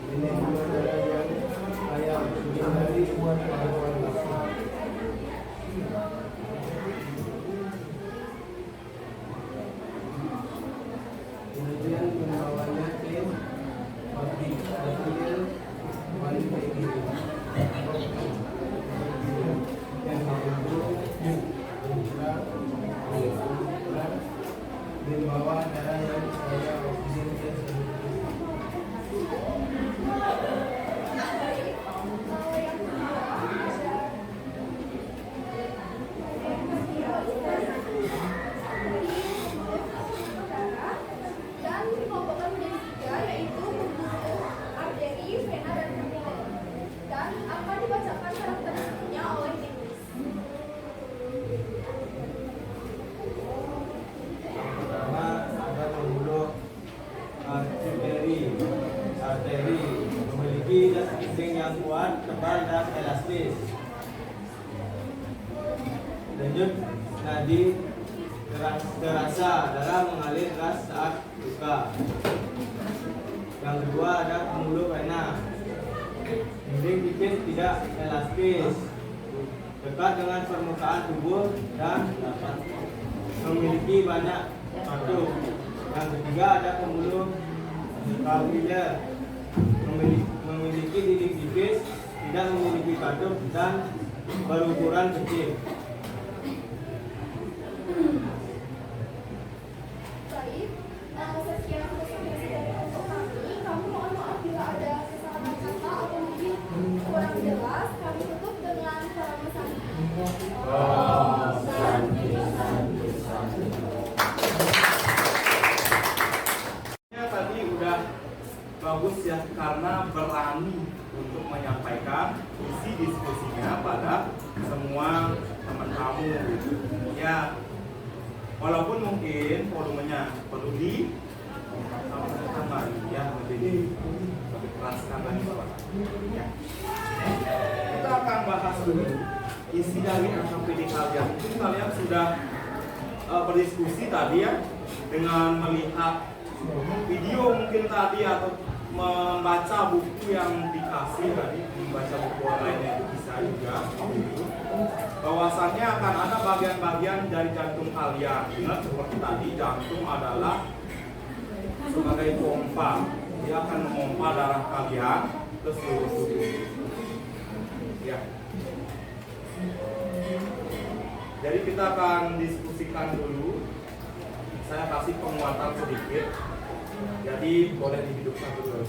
Ini dua darah yang kaya oksigen dari paru-paru. Kemudian membawanya ke pabrik kecil balik ke kiri. Yang kedua membawa darah yang kaya oksigen ke seluruh tubuh. yang kuat, tebal, dan elastis. Lanjut, nadi terasa darah mengalir deras saat luka. Yang kedua ada pembuluh vena. Dinding titis tidak elastis, dekat dengan permukaan tubuh dan dapat memiliki banyak katup. Yang ketiga ada pembuluh kapiler, memiliki dinding tipis, tidak memiliki katup dan berukuran kecil. Baik, sekian presentasi dari untuk kami. Kami mohon maaf bila ada kesalahan kata atau mungkin kurang jelas. Kami tutup dengan salam santi. Tadi udah bagus ya, karena berani untuk menyampaikan isi diskusinya pada semua teman kamu ya. Walaupun mungkin volumenya perlu ditambahkan lagi ya, lebih keraskan lagi ya. Kita akan bahas dulu isi dari LKPD kalian. Mungkin kalian sudah berdiskusi tadi ya, dengan melihat video mungkin tadi atau membaca buku yang dikasih tadi, membaca buku online itu bisa juga gitu. Bahwasannya akan ada bagian-bagian dari jantung kalian. Ingat seperti tadi, jantung adalah sebagai pompa, dia akan memompa darah kalian ke seluruh tubuh ya. Jadi kita akan diskusikan dulu. Saya kasih penguatan sedikit. Jadi boleh dihidupkan dulu.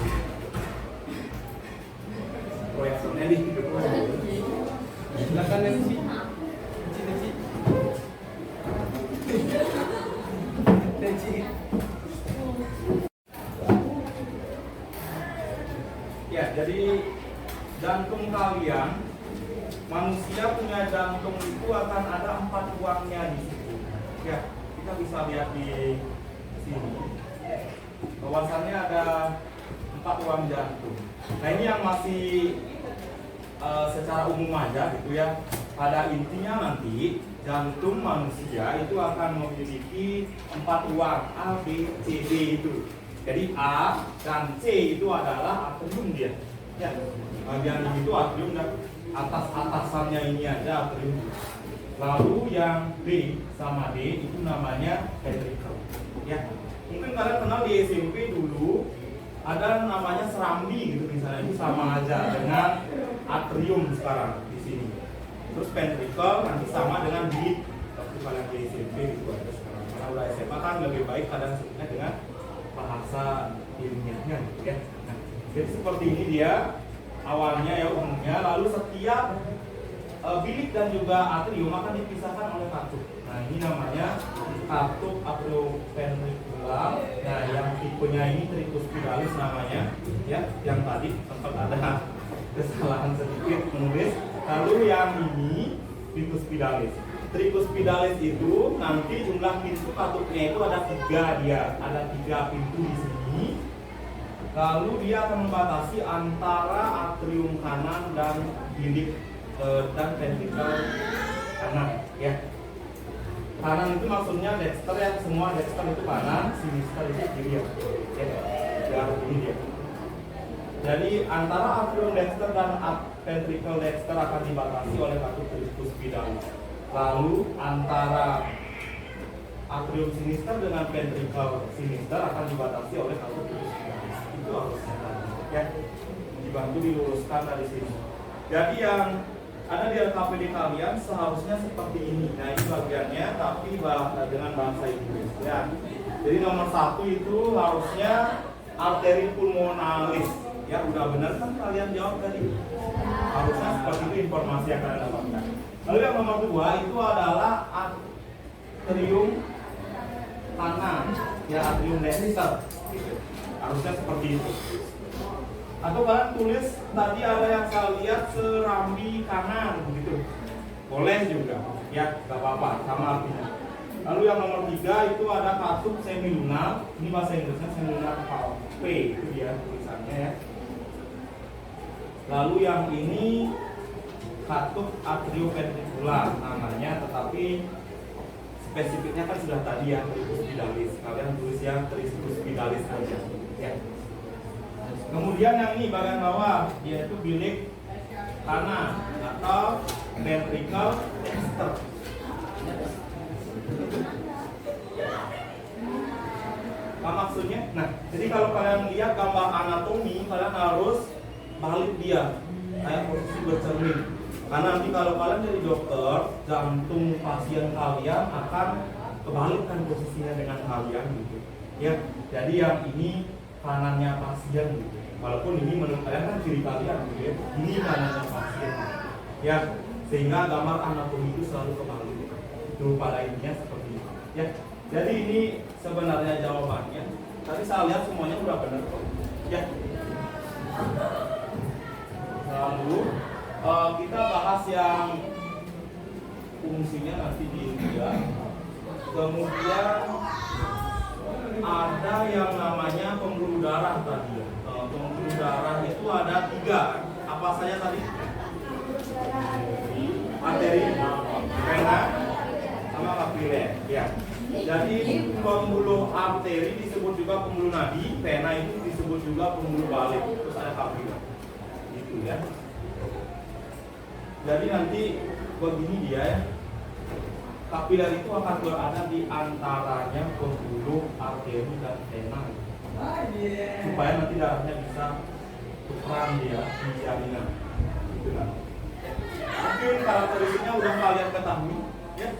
Proyektornya dihidupkan dulu. Silakan MC. Ya, jadi jantung kalian, manusia punya jantung itu akan ada 4 ruangnya di situ. Ya, kita bisa lihat di sini. Bahwasannya ada 4 ruang jantung. Nah, ini yang masih secara umum aja gitu ya. Pada intinya nanti jantung manusia itu akan memiliki 4 ruang A, B, C, D itu. Jadi A dan C itu adalah atrium dia. Ya, bagian ini itu atrium dan atasannya ini aja atrium. Lalu yang B sama D itu namanya ventricle. Ya, mungkin kalian kenal di SMP dulu ada namanya serambi gitu misalnya, itu sama aja dengan atrium sekarang di sini. Terus ventricle nanti sama dengan beat. Waktu kalian di SMP itu ada sekarang. Karena udah SMA kan lebih baik kalian sebutnya dengan bahasa ilmiahnya gitu ya. Nah, jadi seperti ini dia awalnya ya umumnya. Lalu setiap bilik dan juga atrium akan dipisahkan oleh katup. Nah, ini namanya katup atrioventricular. Nah, yang tipenya ini tricuspidalis namanya ya, yang tadi sempat ada kesalahan sedikit menulis. Lalu yang ini tricuspidalis. Tricuspidalis itu nanti jumlah pintu katupnya itu ada 3 dia, ada 3 pintu di sini. Lalu dia akan membatasi antara atrium kanan dan bilik dan ventricle kanan ya. Kanan itu maksudnya dexter ya, semua dexter itu kanan, sinister itu kiri ya. Ya, ini dia. Jadi antara atrium dexter dan ventricle dexter akan dibatasi oleh katup tricuspidalis. Lalu antara atrium sinister dengan ventricle sinister akan dibatasi oleh katup tricuspidalis. Itu harusnya ya, dibantu diluruskan dari sini. Jadi yang ada di LKPD kalian seharusnya seperti ini. Nah, ini bagiannya tapi dengan bahasa Inggris ya. Jadi nomor 1 itu harusnya arteri pulmonalis. Ya, udah benar kan kalian jawab tadi? Harusnya seperti itu informasi yang kalian dapatkan. Lalu yang nomor 2 itu adalah atrium kanan, ya atrium dexter. Harusnya seperti itu. Atau kalian tulis tadi ada yang saya lihat serambi kanan begitu. Boleh juga, ya nggak apa-apa, sama artinya. Lalu yang nomor 3 itu ada katup semilunar. Ini bahasa Inggrisnya semilunar palpe, itu dia tulisannya ya. Lalu yang ini katup atrioventricular namanya, tetapi spesifiknya kan sudah tadi ya, tricus pidalissus. Kalian tulis yang tricus pidalissus aja ya. Kemudian yang ini bagian bawah yaitu bilik kanan atau ventricle dexter. Apa maksudnya? Nah, jadi kalau kalian lihat gambar anatomi, kalian harus balik dia kayak posisi bercermin. Karena nanti kalau kalian jadi dokter, jantung pasien kalian akan kebalikkan posisinya dengan kalian gitu. Ya, jadi yang ini kanannya pasien gitu. Walaupun ini menurut kalian kan kiri kalian gitu ya. Ini kanannya pasien. Ya, sehingga gambar anatomi itu selalu kebalik. Itu pada intinya seperti itu. Ya. Jadi ini sebenarnya jawabannya. Tadi saya lihat semuanya udah benar kok. Ya. Lalu kita bahas yang fungsinya nanti di India. Kemudian ada yang namanya pembuluh darah tadi. Pembuluh darah itu ada 3. Apa saja tadi? Arteri, vena, sama kapiler. Ya. Jadi pembuluh arteri disebut juga pembuluh nadi, vena itu disebut juga pembuluh balik, terus ada kapiler. Gitu ya. Jadi nanti begini dia ya. Kapiler itu akan berada di antaranya pembuluh arteri dan vena. Supaya nanti darahnya bisa tukeran dia di jaringan. Gitu kan. Mungkin karakteristiknya udah kalian ketahui ya.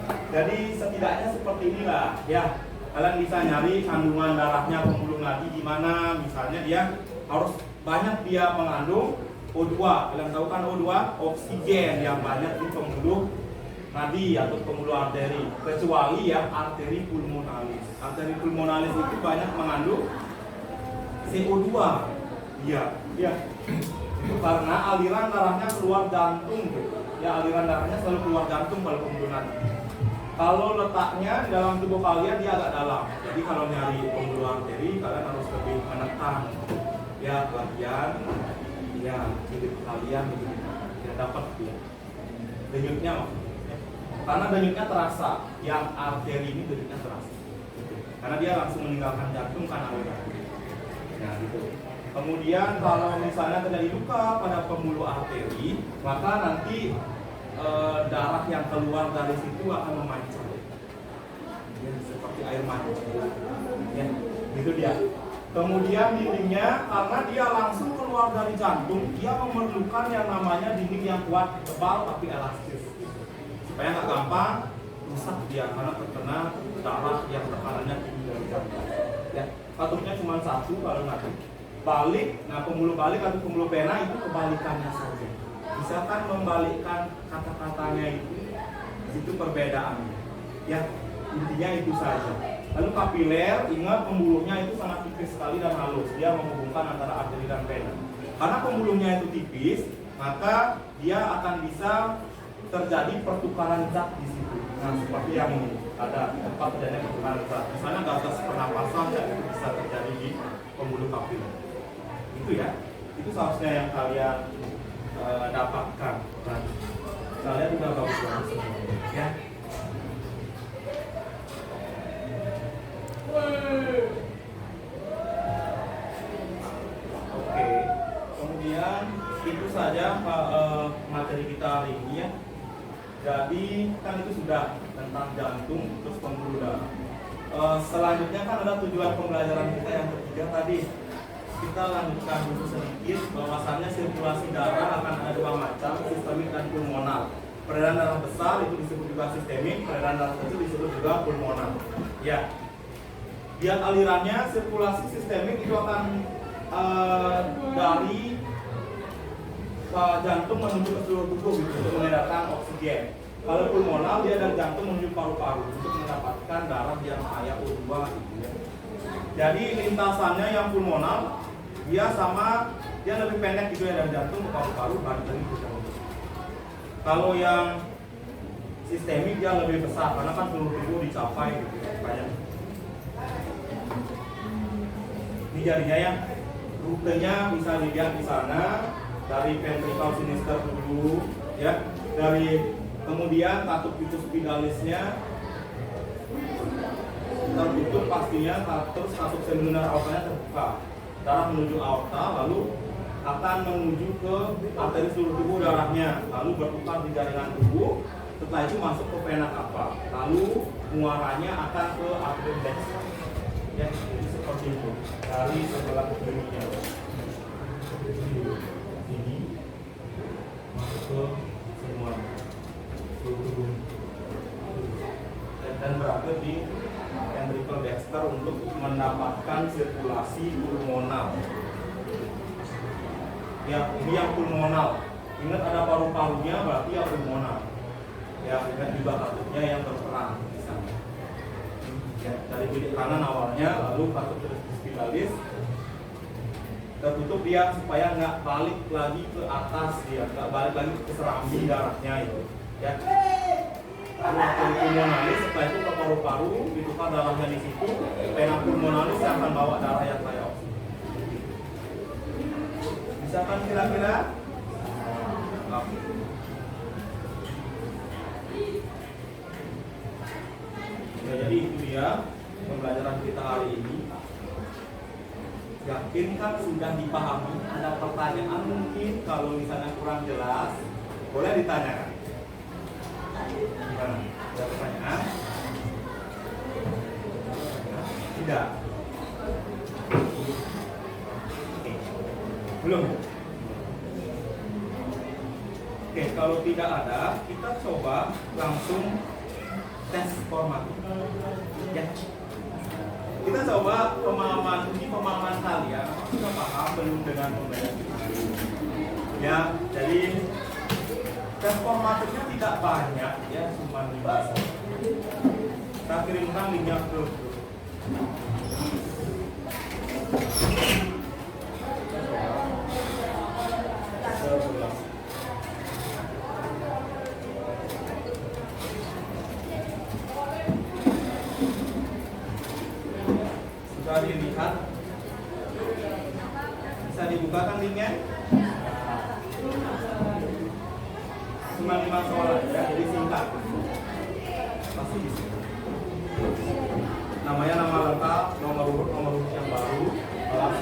Jadi setidaknya seperti inilah ya. Kalian bisa nyari kandungan darahnya pembuluh nadi di mana, misalnya dia harus banyak dia mengandung O2. Kalian tahu kan O2, oksigen yang banyak di pembuluh nadi atau pembuluh arteri. Kecuali ya arteri pulmonalis. Arteri pulmonalis itu banyak mengandung CO2. Iya, iya. Itu karena aliran darahnya keluar jantung. Ya, aliran darahnya selalu keluar jantung kalau pembuluh nadi. Kalau letaknya di dalam tubuh kalian dia agak dalam. Jadi kalau nyari pembuluh arteri kalian harus lebih menekan ya bagian ya kulit kalian begitu. Tidak dapat ya. Denyutnya maksudnya. Karena denyutnya terasa, yang arteri ini denyutnya terasa. Gitu. Karena dia langsung meninggalkan jantung karena aliran. Nah, gitu. Kemudian kalau misalnya terjadi luka pada pembuluh arteri, maka nanti darah yang keluar dari situ akan memancar ya, seperti air mancur ya, gitu dia. Kemudian dindingnya, karena dia langsung keluar dari jantung, dia memerlukan yang namanya dinding yang kuat, tebal tapi elastis supaya nggak gampang rusak dia karena terkena darah yang tekanannya tinggi dari jantung ya. Katupnya cuma 1 kalau nanti balik. Nah, pembuluh balik atau pembuluh vena itu kebalikannya saja. Misalkan membalikkan kata-katanya itu perbedaannya. Ya, intinya itu saja. Lalu kapiler, ingat pembuluhnya itu sangat tipis sekali dan halus. Dia menghubungkan antara arteri dan vena. Karena pembuluhnya itu tipis, maka dia akan bisa terjadi pertukaran zat di situ. Nah, seperti yang ini, ada tempat terjadi pertukaran zat. Misalnya gagas pernapasan ya, itu bisa terjadi di pembuluh kapiler. Itu ya, itu seharusnya yang kalian dapatkan. Dan kalian juga bagus banget semuanya ya. Oke, kemudian itu saja materi kita hari ini ya. Jadi kan itu sudah tentang jantung terus pembuluh darah. Selanjutnya kan ada tujuan pembelajaran kita yang ketiga tadi. Kita lanjutkan dulu sedikit bahwasannya sirkulasi darah akan ada 2 macam, sistemik dan pulmonal. Peredaran darah besar itu disebut juga sistemik, peredaran darah kecil disebut juga pulmonal. Ya, lihat alirannya, sirkulasi sistemik itu akan dari jantung menuju ke seluruh tubuh gitu, untuk mengedarkan oksigen. Kalau pulmonal dia dari jantung menuju paru-paru untuk mendapatkan darah yang kaya O2 gitu ya. Jadi lintasannya yang pulmonal dia lebih pendek gitu ya, dari jantung ke paru-paru balik lagi ke jantung. Kalau yang sistemik dia lebih besar karena kan seluruh tubuh dicapai gitu ya, banyak. Ini jadinya ya, rutenya bisa dilihat di sana. dari ventricle sinister dulu, ya. Kemudian katup vitus pidalisnya tertutup pastinya, terus katup semilunar aortanya terbuka. Darah menuju aorta, lalu akan menuju ke arteri seluruh tubuh darahnya, lalu berputar di jaringan tubuh. Setelah itu masuk ke vena cava, lalu muaranya akan ke arteri dexter. Ya, jadi seperti itu dari sebelah kirinya. Ini masuk ke semua seluruh tubuh dan berakhir di ventricle dexter untuk mendapatkan sirkulasi pulmonal. Ya, ini yang pulmonal. Ingat ada paru-parunya, berarti ya pulmonal. Ya, ingat juga katupnya yang berperan di sana. Ya, dari bilik kanan awalnya, lalu katup pidalistis tertutup dia supaya nggak balik lagi ke atas, dia nggak balik lagi ke serambi darahnya itu. Ya. Lalu arteri pulmonalis, setelah itu ke paru-paru, ditukar darahnya di situ. Vena pulmonalis yang akan bawa darah yang layak oksigen. Bisa kan kira-kira? Oke. Ya, jadi itu dia pembelajaran kita hari ini. Yakin kan sudah dipahami? Ada pertanyaan mungkin kalau misalnya kurang jelas, boleh ditanyakan. Gimana? Ada pertanyaan? Tidak? Oke. Belum? Oke, kalau tidak ada, kita coba langsung tes formatif. Ya. Kita coba pemahaman kalian, kita paham belum dengan pembelajaran kita? Ya, jadi tes formatifnya tidak banyak, ya, cuma 5 saja. Kita kirimkan linknya ke grup. Sudah dilihat? Bisa dibukakan linknya? Cuma 5 soal ya, jadi singkat. Pasti bisa. Namanya nama lengkap, nomor urut yang baru, kelas.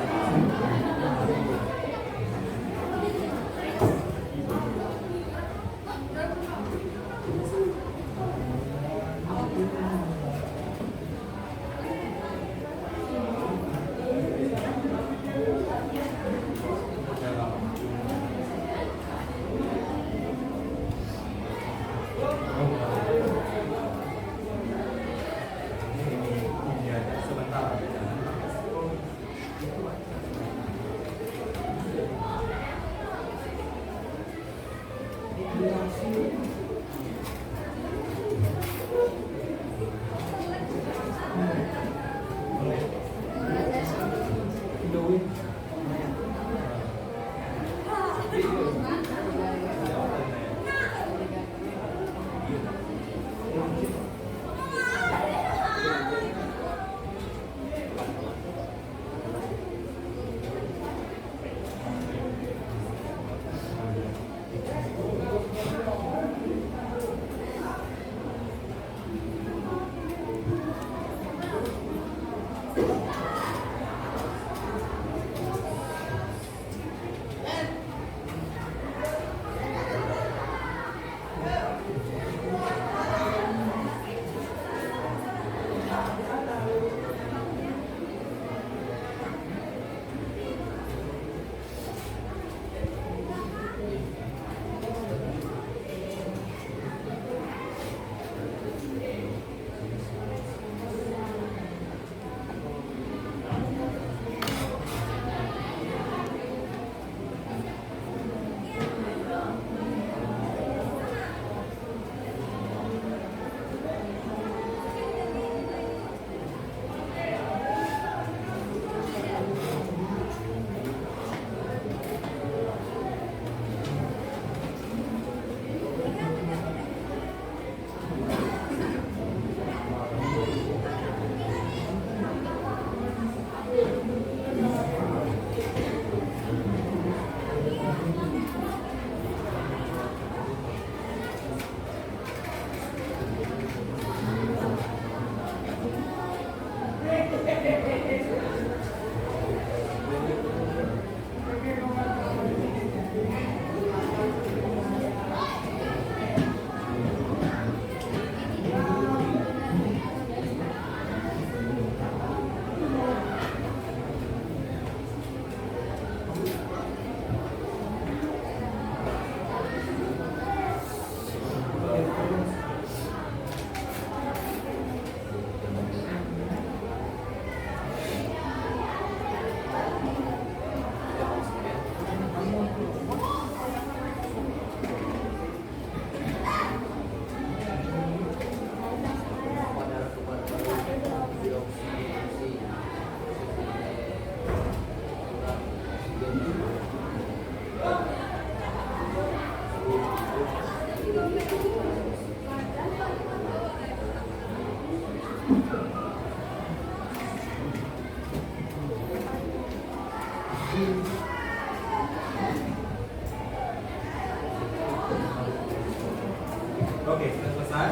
Oke, sudah selesai.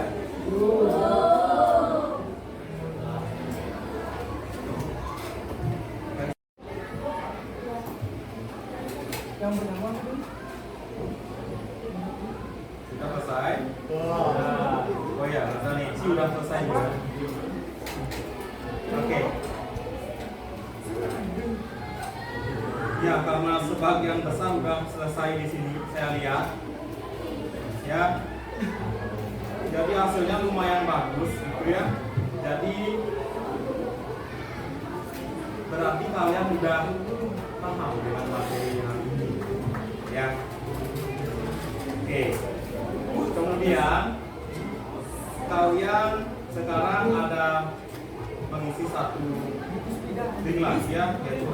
Yang pertama itu Sudah selesai. Oh ya, Natani, sudah selesai juga. Oke. Ya, karena sebagian besar sudah selesai di sini, saya lihat. Ya. Jadi hasilnya lumayan bagus, gitu ya. Jadi berarti kalian sudah paham dengan materi hari ini, ya. Oke. Kemudian kalian sekarang ada mengisi satu kelas ya, yaitu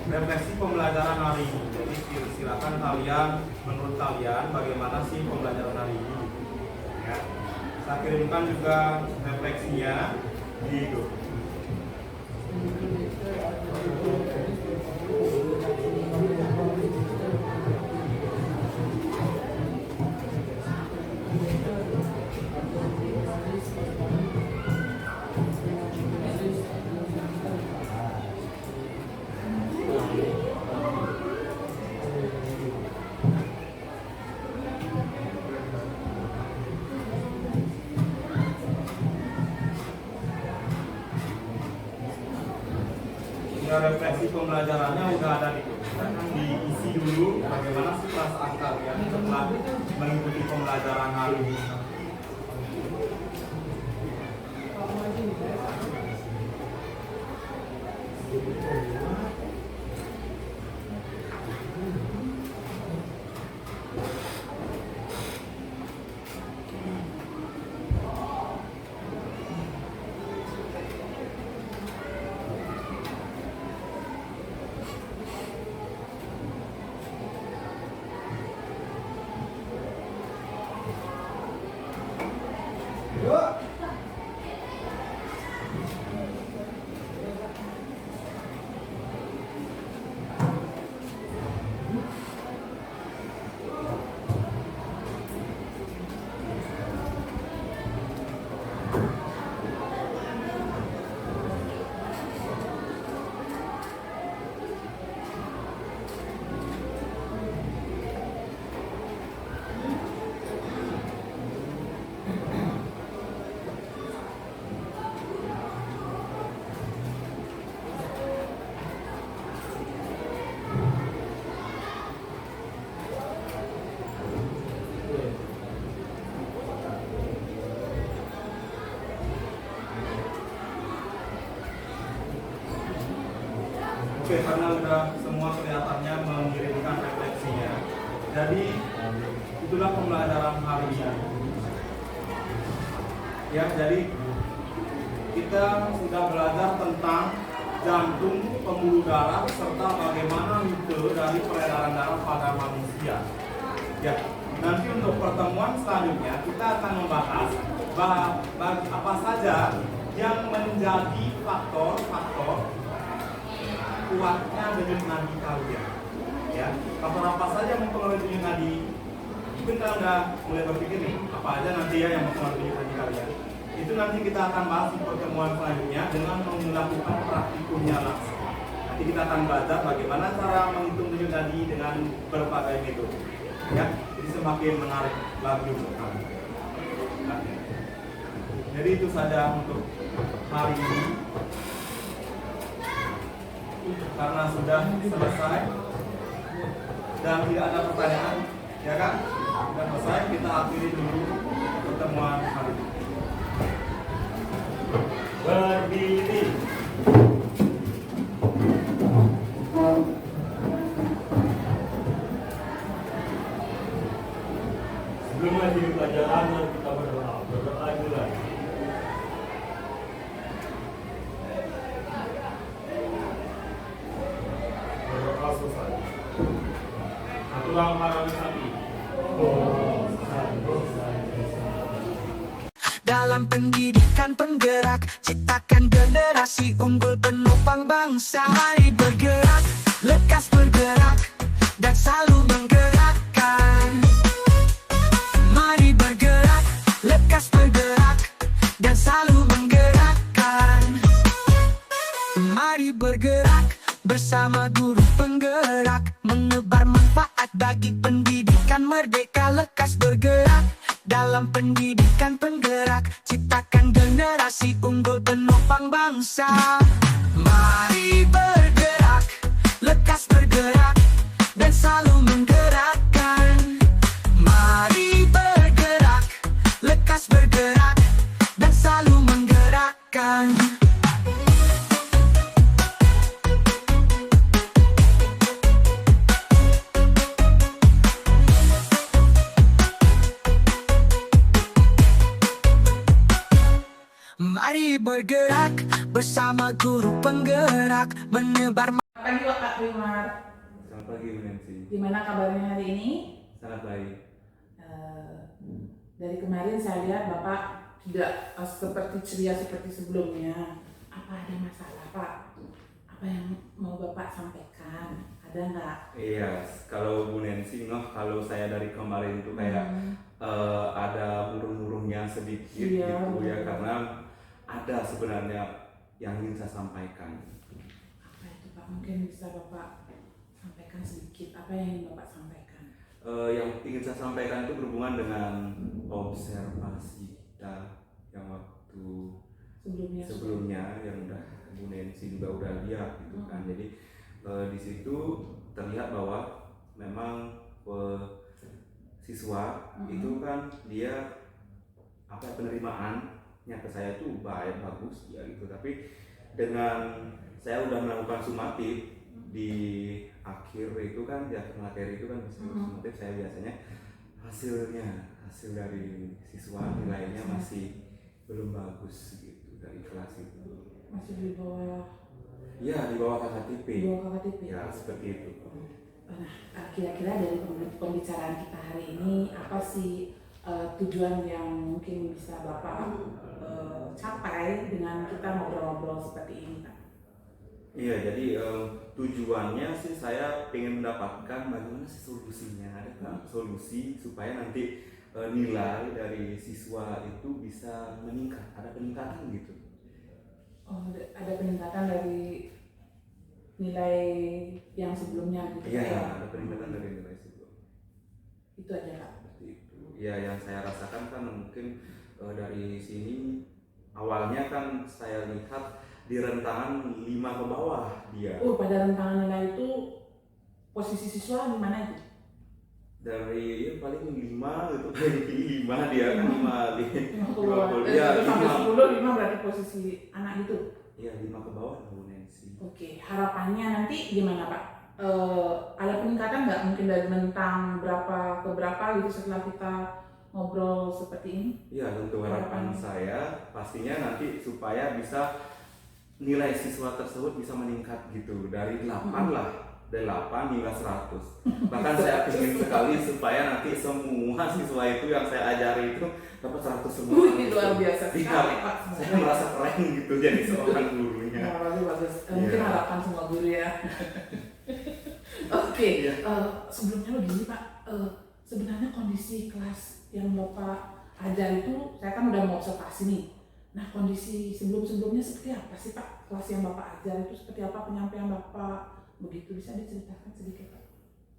refleksi pembelajaran hari ini. Jadi silakan kalian, menurut kalian bagaimana sih pembelajaran hari ini? Ya, saya kirimkan juga refleksinya di grup. Refleksi pembelajarannya udah ada di grup. Silahkan diisi dulu bagaimana sih perasaan kalian setelah mengikuti pembelajaran hari ini. Oke, karena udah semua kelihatannya mengirimkan refleksinya, jadi itulah pembelajaran hari ini. Ya, jadi kita sudah belajar tentang jantung, pembuluh darah, serta bagaimana mite dari peredaran darah pada manusia. Ya, nanti untuk pertemuan selanjutnya kita akan membahas apa saja yang menjadi faktor-faktor kuatnya denyut nadi kalian. Ya, faktor apa saja yang mempengaruhi denyut nadi? Mungkin kalian udah mulai berpikir nih, apa aja nanti ya yang mempengaruhi denyut nadi kalian. Itu nanti kita akan bahas di pertemuan selanjutnya dengan melakukan praktikumnya langsung. Nanti kita akan belajar bagaimana cara menghitung denyut nadi dengan berbagai metode. Ya, jadi semakin menarik lagi untuk kami. Nah, jadi itu saja untuk hari ini. Karena sudah selesai dan tidak ada pertanyaan, ya kan? Sudah selesai, kita akhiri dulu pertemuan hari ini. Berdiri. Sebelum lanjut pelajaran, kita berdoa dulu. Tulang marah sapi. Dalam pendidikan penggerak, ciptakan generasi unggul penopang bangsa. Mari bergerak, lekas bergerak, dan selalu menggerakkan. Mari guru penggerak, menebar manfaat bagi pendidikan merdeka, lekas bergerak dalam pendidikan penggerak, ciptakan generasi unggul penopang bangsa. Mari bergerak, lekas bergerak, dan selalu menggerakkan. Mari bergerak, lekas bergerak, dan selalu menggerakkan. Mari bergerak bersama guru penggerak, menebar. Selamat pagi Pak Wimar. Selamat pagi Bu Nancy. Gimana kabarnya hari ini? Sangat baik. Dari kemarin saya lihat Bapak tidak seperti ceria seperti sebelumnya. Apa ada masalah Pak? Apa yang mau Bapak sampaikan? Ada nggak? Iya, kalau Bu Nancy kalau saya dari kemarin tuh kayak ada murung-murungnya sedikit Iya, gitu ya, betul. karena ada sebenarnya yang ingin saya sampaikan. Apa itu Pak? Mungkin bisa Bapak sampaikan sedikit. Apa yang ingin Bapak sampaikan? Yang ingin saya sampaikan itu berhubungan dengan observasi kita yang waktu sebelumnya yang udah Bu Nancy juga udah lihat gitu kan. Jadi di situ terlihat bahwa memang siswa itu kan dia penerimaannya ke saya itu bagus ya gitu, tapi dengan saya udah melakukan sumatif di akhir itu kan, di akhir materi itu kan sumatif, saya biasanya hasil dari siswa nilainya masih belum bagus gitu dari kelas itu, Masih di bawah ya di bawah KKTP. Ya seperti itu. Nah, kira-kira dari pembicaraan kita hari ini apa sih tujuan yang mungkin bisa Bapak capai dengan kita ngobrol-ngobrol seperti ini Pak? Iya, jadi tujuannya sih saya ingin mendapatkan bagaimana sih solusinya, ada kan solusi supaya nanti nilai dari siswa itu bisa meningkat, ada peningkatan gitu. Oh, ada peningkatan dari nilai yang sebelumnya gitu Iya, ya? ada peningkatan dari nilai sebelum. Itu aja Pak. Seperti itu. Ya, yang saya rasakan kan mungkin dari sini awalnya kan saya lihat di rentangan 5 ke bawah dia. Oh, pada rentangan nilai itu posisi siswa di mana itu? Dari paling 5 itu paling tinggi 5 dia kan 5 di 5 ke bawah. ya, Sampai 5. 10, 5 berarti posisi anak itu. Iya, 5 ke bawah Bu Nancy. Oke, harapannya nanti gimana Pak? Ada peningkatan nggak mungkin dari rentang berapa ke berapa gitu setelah kita ngobrol seperti ini? Iya, tentu harapan saya pastinya nanti supaya bisa nilai siswa tersebut bisa meningkat gitu dari 8 lah, dari 8 hingga 100. Bahkan saya ingin sekali supaya nanti semua siswa itu yang saya ajari itu dapat 100 semua. Ini luar biasa sekali Pak. Saya merasa keren gitu jadi seorang gurunya. Ya, bagus. Mungkin Iya. harapan semua guru ya. Oke, Iya. sebelumnya begini Pak, sebenarnya kondisi kelas yang Bapak ajar itu, saya kan udah mau observasi nih. Nah, kondisi sebelum-sebelumnya seperti apa sih Pak? Kelas yang Bapak ajar itu seperti apa, penyampaian Bapak? Begitu, bisa diceritakan sedikit Pak?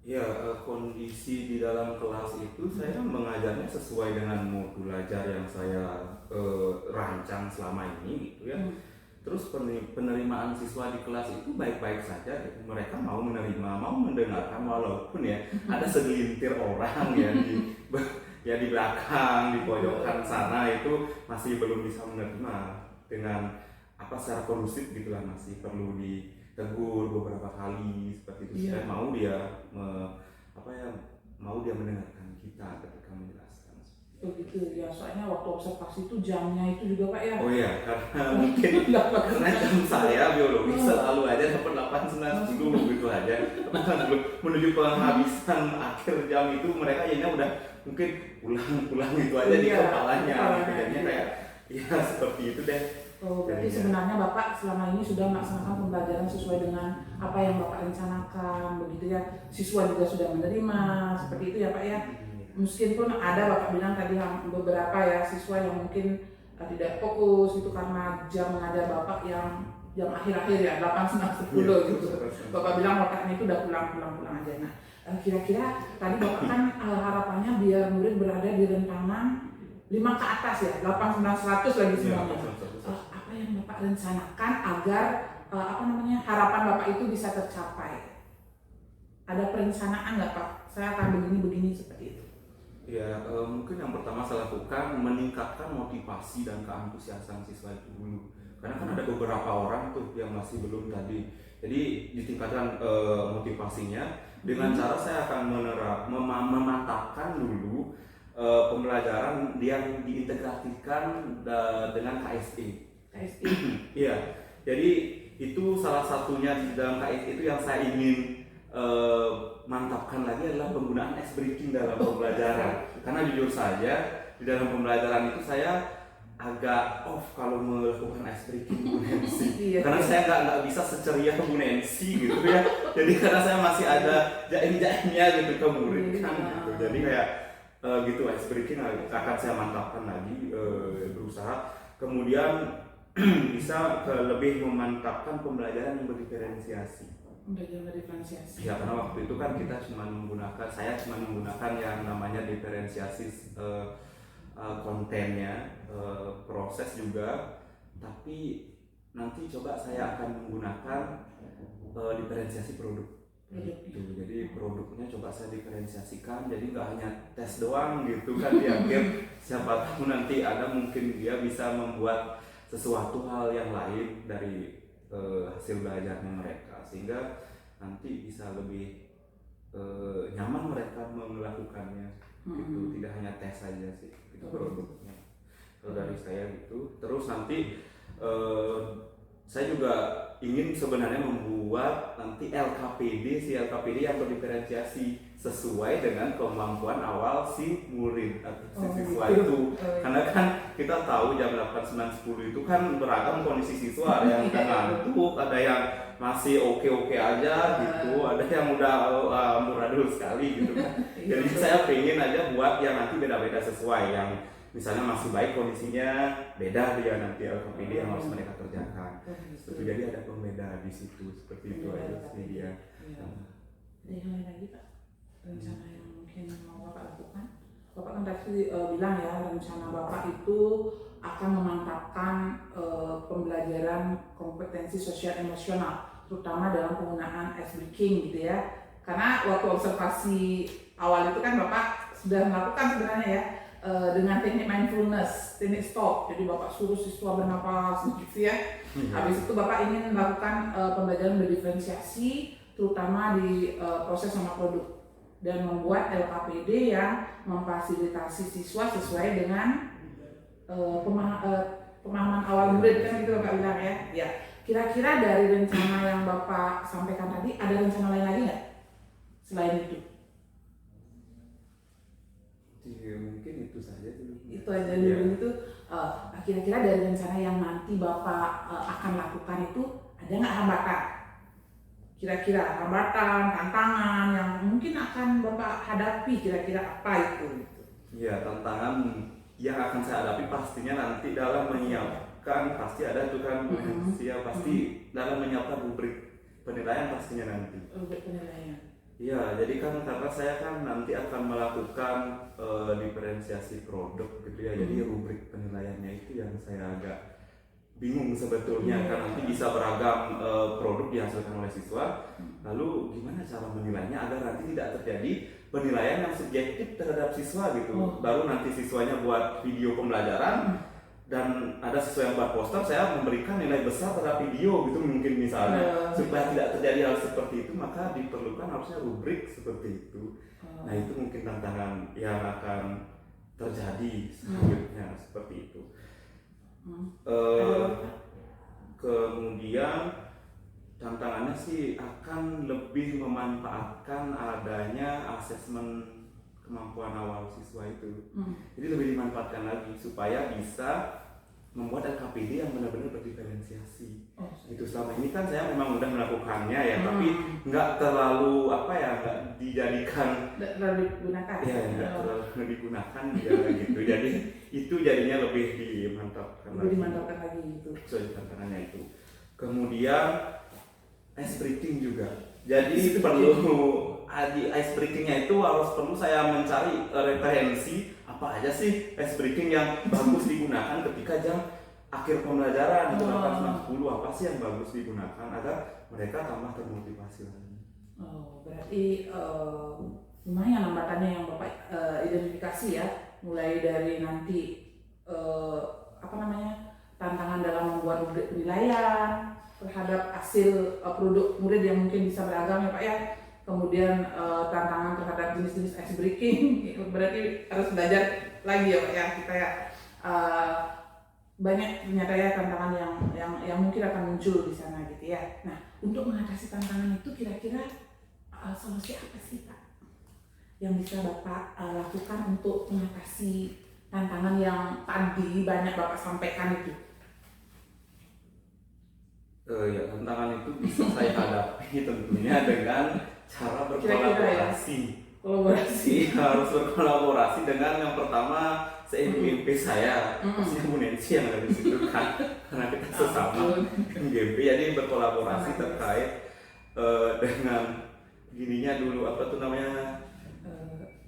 Ya, kondisi di dalam kelas itu saya mengajarnya sesuai dengan modul belajar yang saya rancang selama ini gitu ya. Terus penerimaan siswa di kelas itu baik-baik saja gitu. Mereka mau menerima, mau mendengarkan walaupun ya ada segelintir orang ya di belakang, di pojokan sana itu masih belum bisa menerima dengan secara kondusif gitulah, masih perlu ditegur beberapa kali seperti itu. Saya mau dia mau dia mendengarkan kita ketika menjelaskan. Begitu ya, soalnya waktu observasi itu jamnya itu juga Pak ya. Oh iya, karena mungkin karena jam saya biologi selalu aja dapat 8, 9, 10 gitu aja. Menuju penghabisan akhir jam itu mereka udah mungkin pulang gitu aja di kepalanya. Jadinya kayak ya seperti itu deh. Oh, berarti sebenarnya Bapak selama ini sudah melaksanakan pembelajaran sesuai dengan apa yang Bapak rencanakan, begitu ya. Siswa juga sudah menerima, seperti itu ya Pak ya. Meskipun ada Bapak bilang tadi beberapa ya siswa yang mungkin tidak fokus itu karena jam mengajar Bapak yang jam akhir-akhir ya 8, 9, 10 Iya, gitu. Bapak bilang waktunya itu udah pulang aja. Nah, kira-kira tadi Bapak kan harapannya biar murid berada di rentanan 5 ke atas ya, 8, 9, 100 lagi Iya, semuanya. Apa yang Bapak rencanakan agar harapan Bapak itu bisa tercapai? Ada perencanaan nggak Pak? Saya akan begini seperti itu. Ya, mungkin yang pertama saya lakukan meningkatkan motivasi dan keantusiasan siswa itu dulu. Karena kan ada beberapa orang tuh yang masih belum tadi. Jadi ditingkatkan motivasinya dengan cara saya akan memantapkan dulu pembelajaran yang diintegrasikan dengan KSE. KSE. Iya. Jadi itu salah satunya di dalam KSE itu yang saya ingin mantapkan lagi adalah penggunaan ice breaking dalam pembelajaran. Karena jujur saja di dalam pembelajaran itu saya agak off kalau melakukan ice breaking Bu Nancy. Karena saya nggak bisa seceria Bu Nancy gitu ya. Jadi karena saya masih ada jaim-jaimnya gitu ke murid kan gitu. Jadi kayak gitu ice breaking akan saya mantapkan lagi, berusaha. Kemudian bisa lebih memantapkan pembelajaran yang berdiferensiasi. Diferensiasi. Ya, karena waktu itu kan saya cuma menggunakan yang namanya diferensiasi kontennya, proses juga, tapi nanti coba saya akan menggunakan diferensiasi produk. Gitu. Jadi produknya coba saya diferensiasikan, jadi nggak hanya tes doang gitu kan di akhir. Siapa tahu nanti ada mungkin dia bisa membuat sesuatu hal yang lain dari hasil belajarnya mereka, sehingga nanti bisa lebih nyaman mereka melakukannya gitu. Tidak hanya tes saja sih itu produknya kalau dari saya gitu. Terus nanti saya juga ingin sebenarnya membuat nanti LKPD yang berdiferensiasi sesuai dengan kemampuan awal si murid atau si siswa itu. Karena kan kita tahu jam 8, 9, 10 itu kan beragam kondisi siswa, ada yang ngantuk, ada yang masih oke aja gitu, ada yang udah amburadul sekali gitu kan. Jadi saya pengen aja buat yang nanti beda-beda sesuai, yang misalnya masih baik kondisinya, beda dia nanti LKPD yang harus mereka kerjakan. Seperti jadi ada pembeda di situ, seperti itu aja sih dia. Ada yang lain lagi Pak? Rencana yang mungkin mau Bapak lakukan? Bapak kan tadi bilang ya, rencana Bapak itu akan memantapkan pembelajaran kompetensi sosial emosional, terutama dalam penggunaan ice breaking gitu ya. Karena waktu observasi awal itu kan Bapak sudah melakukan sebenarnya ya, dengan teknik mindfulness, teknik stop. Jadi Bapak suruh siswa bernapas gitu ya. Habis itu Bapak ingin melakukan pembelajaran berdiferensiasi, terutama di proses sama produk, dan membuat LKPD yang memfasilitasi siswa sesuai dengan pemahaman awal murid kan gitu Bapak bilang ya. Ya, kira-kira dari rencana yang Bapak sampaikan tadi ada rencana lain lagi nggak selain itu? Ya, mungkin itu saja dulu. Itu aja dulu itu. Kira-kira dari rencana yang nanti Bapak akan lakukan itu ada nggak hambatan? Kira-kira hambatan, tantangan yang mungkin akan Bapak hadapi, kira-kira apa itu? Ya, tantangan yang akan saya hadapi pastinya nanti dalam menyiapkan, pasti ada tuh kan pasti dalam menyiapkan rubrik penilaian pastinya nanti. Rubrik penilaian. Iya, jadi kan karena saya kan nanti akan melakukan diferensiasi produk gitu ya. Jadi rubrik penilaiannya itu yang saya agak bingung sebetulnya, kan nanti bisa beragam produk dihasilkan oleh siswa. Lalu gimana cara menilainya agar nanti tidak terjadi penilaian yang subjektif terhadap siswa gitu. Baru nanti siswanya buat video pembelajaran dan ada siswa yang buat poster, saya memberikan nilai besar terhadap video gitu mungkin misalnya. Supaya tidak terjadi hal seperti itu, maka diperlukan harusnya rubrik seperti itu. Nah, itu mungkin tantangan yang akan terjadi selanjutnya seperti itu. Kemudian tantangannya sih akan lebih memanfaatkan adanya asesmen kemampuan awal siswa itu. Jadi lebih dimanfaatkan lagi supaya bisa membuat LKPD yang benar-benar berdiferensiasi. Itu selama ini kan saya memang udah melakukannya ya, tapi nggak terlalu nggak dijadikan, terlalu digunakan. Ya, nggak terlalu digunakan ya gitu. Jadi itu jadinya lebih dimantapkan lagi gitu. Soal tantangannya itu. Kemudian ice breaking juga. Jadi perlu di ice breakingnya itu perlu saya mencari referensi apa aja sih ice breaking yang bagus digunakan ketika jam akhir pembelajaran itu 8.10, apa sih yang bagus digunakan agar mereka tambah termotivasi lagi. Berarti lumayan hambatannya yang Bapak identifikasi ya, mulai dari nanti tantangan dalam membuat penilaian terhadap hasil produk murid yang mungkin bisa beragam ya Pak ya. Kemudian tantangan terhadap jenis-jenis ice breaking, berarti harus belajar lagi ya Pak ya kita ya. Banyak ternyata ya tantangan yang mungkin akan muncul di sana gitu ya. Nah, untuk mengatasi tantangan itu kira-kira solusi apa sih Pak yang bisa Bapak lakukan untuk mengatasi tantangan yang tadi banyak Bapak sampaikan itu? Ya, tantangan itu bisa saya hadapi tentunya dengan cara berkolaborasi. Harus berkolaborasi dengan yang pertama se-MGMP saya, pastinya Bu Nancy yang ada di situ kan, karena kita sesama MGMP, jadi berkolaborasi terkait dengan gininya dulu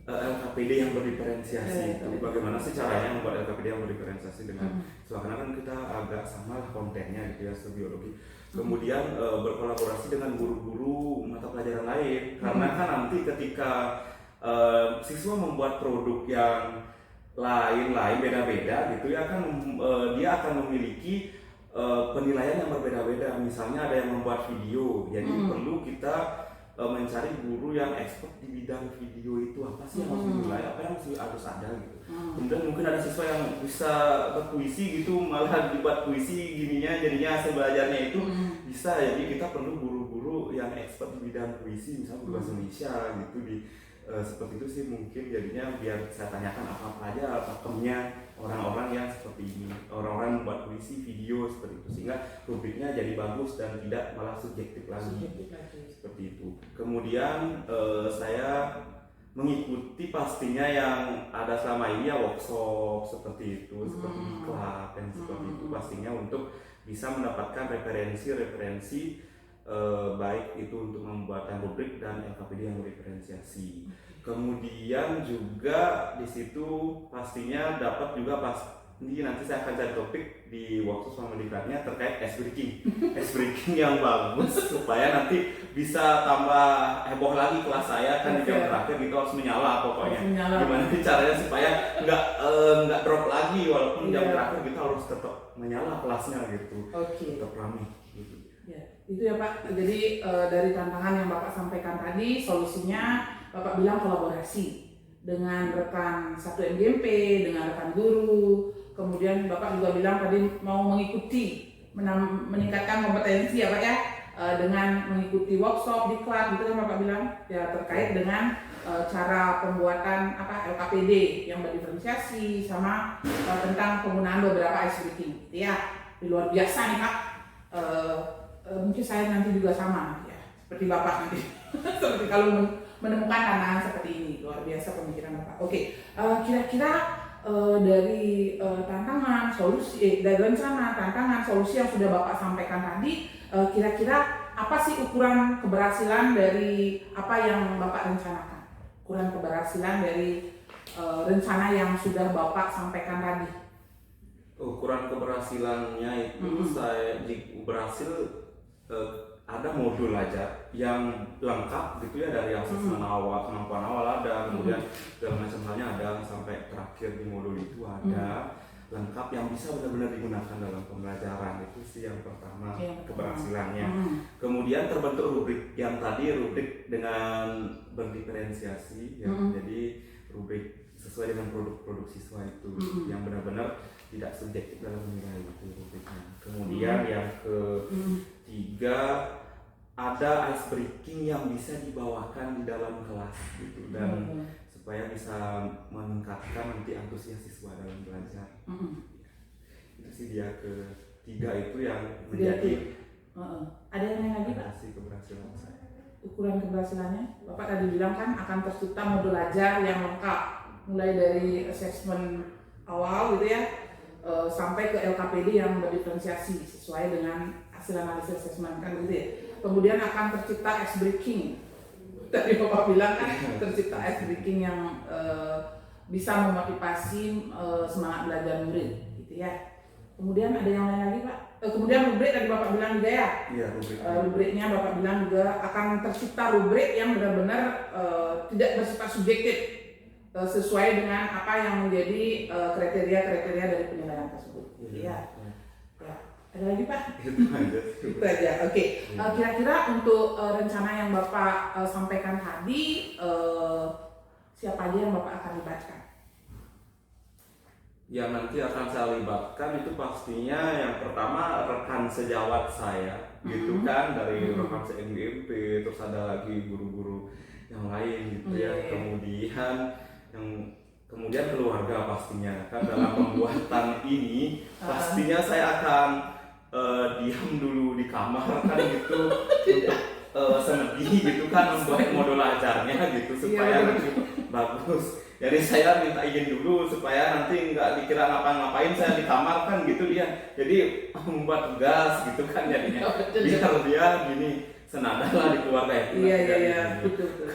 LKPD yang berdiferensiasi. Itu bagaimana sih caranya membuat LKPD yang berdiferensiasi dengan karena kan kita agak sama lah kontennya gitu ya, biologi. Kemudian berkolaborasi dengan guru-guru mata pelajaran lain, karena kan nanti ketika siswa membuat produk yang lain beda-beda gitu ya kan, dia akan memiliki penilaian yang berbeda-beda. Misalnya ada yang membuat video, jadi perlu kita mencari guru yang expert di bidang video itu, apa sih yang harus dinilai, apa yang harus ada gitu. Kemudian mungkin ada siswa yang bisa berpuisi gitu, malah dibuat puisi gininya, jadinya hasil belajarnya itu bisa. Jadi kita perlu guru-guru yang expert di bidang puisi, misalnya guru bahasa Indonesia gitu seperti itu sih mungkin. Jadinya biar saya tanyakan apa aja pakemnya orang-orang yang seperti ini, orang-orang membuat puisi, video seperti itu, sehingga rubriknya jadi bagus dan tidak malah subjektif lagi. Seperti itu. Kemudian saya mengikuti pastinya yang ada selama ini ya, workshop seperti itu, seperti iklan dan seperti itu pastinya, untuk bisa mendapatkan referensi baik itu untuk membuat rubrik dan LKPD yang berdiferensiasi. Kemudian juga di situ pastinya dapat juga ini nanti saya akan cari topik di workshop sama diklatnya terkait ice breaking yang bagus supaya nanti bisa tambah heboh lagi kelas saya kan. Di jam terakhir kita harus menyala pokoknya. Gimana caranya supaya nggak drop lagi walaupun jam terakhir kita harus tetap menyala kelasnya gitu. Tetap ramai. Ya, itu ya Pak. Jadi dari tantangan yang Bapak sampaikan tadi, solusinya Bapak bilang kolaborasi dengan rekan satu MGMP, dengan rekan guru. Kemudian Bapak juga bilang tadi mau mengikuti, meningkatkan kompetensi ya Pak ya, dengan mengikuti workshop, diklat gitu kan Bapak bilang ya, terkait dengan cara pembuatan LKPD yang berdiferensiasi sama tentang penggunaan beberapa ice breaking gitu ya. Luar biasa nih Pak. Mungkin saya nanti juga sama ya, seperti Bapak nanti. Seperti kalau menemukan tantangan seperti ini, luar biasa pemikiran Bapak. Kira-kira dari tantangan, solusi, dari rencana, tantangan, solusi yang sudah Bapak sampaikan tadi, kira-kira apa sih ukuran keberhasilan dari apa yang Bapak rencanakan? Ukuran keberhasilan dari rencana yang sudah Bapak sampaikan tadi? Ukuran keberhasilannya itu saya berhasil ada modul aja yang lengkap gitu ya, dari asesmen awal, kemampuan awal ada, kemudian segala macam halnya ada, sampai terakhir di modul itu ada lengkap yang bisa benar-benar digunakan dalam pembelajaran. Itu sih yang pertama keberhasilannya. Kemudian terbentuk rubrik yang tadi, rubrik dengan berdiferensiasi ya, jadi rubrik sesuai dengan produk siswa itu yang benar-benar tidak subjektif dalam menilai itu rubriknya. Kemudian yang ketiga, ada ice breaking yang bisa dibawakan di dalam kelas gitu, dan supaya bisa meningkatkan nanti antusias siswa dalam belajar. Itu sih dia ketiga itu yang menjadi ada yang lain lagi Pak? Keberhasilan saya. Ukuran keberhasilannya, Bapak tadi bilang kan akan tercipta modul ajar yang lengkap, mulai dari asesmen awal gitu ya, sampai ke LKPD yang berdiferensiasi sesuai dengan hasil analisis asesmen kan gitu ya. Kemudian akan tercipta ice breaking. Tadi Bapak bilang kan tercipta ice breaking yang bisa memotivasi semangat belajar murid gitu ya. Kemudian ada yang lain lagi Pak? Kemudian rubrik tadi Bapak bilang juga ya? Iya, rubrik. Rubriknya Bapak bilang juga akan tercipta rubrik yang benar-benar tidak bersifat subjektif, sesuai dengan apa yang menjadi kriteria-kriteria dari penilaian tersebut. Iya. Ya. Ada lagi Pak? Itu aja. Itu aja. Oke. Kira-kira untuk rencana yang Bapak sampaikan tadi, siapa aja yang Bapak akan libatkan? Yang nanti akan saya libatkan itu pastinya yang pertama rekan sejawat saya, gitu kan, dari rekan se-NGMP, terus ada lagi guru-guru yang lain gitu ya. Kemudian keluarga pastinya kan dalam pembuatan ini pastinya saya akan diam dulu di kamar kan gitu untuk semedi gitu kan membuat modul ajarnya gitu supaya nanti bagus. Jadi saya minta izin dulu supaya nanti nggak dikira ngapa-ngapain saya di kamar kan gitu dia. Jadi membuat tugas gitu kan jadinya. Biar dia gini senada lah di keluarga itu. Iya.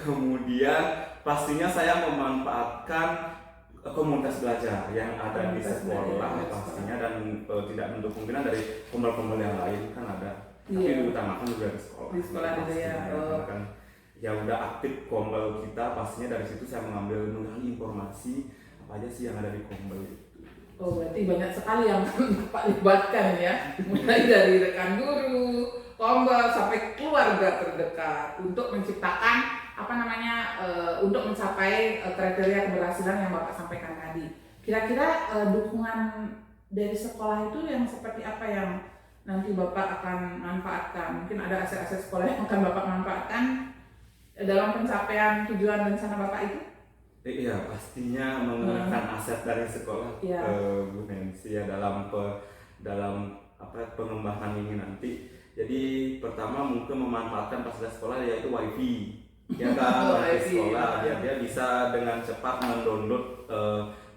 Kemudian pastinya saya memanfaatkan komunitas belajar yang ada di sekolah pastinya dan tidak menutup kemungkinan dari pembel-pembel yang lain kan ada. Tapi diutamakan juga di sekolah. Di sekolah juga ya. Kan yang udah aktif kombel kita pastinya dari situ saya menggali informasi apa aja sih yang ada di kombel itu. Oh berarti banyak sekali yang Bapak libatkan ya, mulai dari rekan guru, kombel sampai keluarga terdekat untuk menciptakan untuk mencapai kriteria keberhasilan yang Bapak sampaikan tadi. Kira-kira dukungan dari sekolah itu yang seperti apa yang nanti Bapak akan manfaatkan? Mungkin ada aset-aset sekolah yang akan Bapak manfaatkan dalam pencapaian tujuan rencana Bapak itu? Iya, pastinya menggunakan aset dari sekolah, Bu Nancy ya dalam pengembangan ini nanti. Jadi pertama mungkin memanfaatkan fasilitas sekolah yaitu WiFi. Ya kan, WiFi sekolah dia bisa dengan cepat mendownload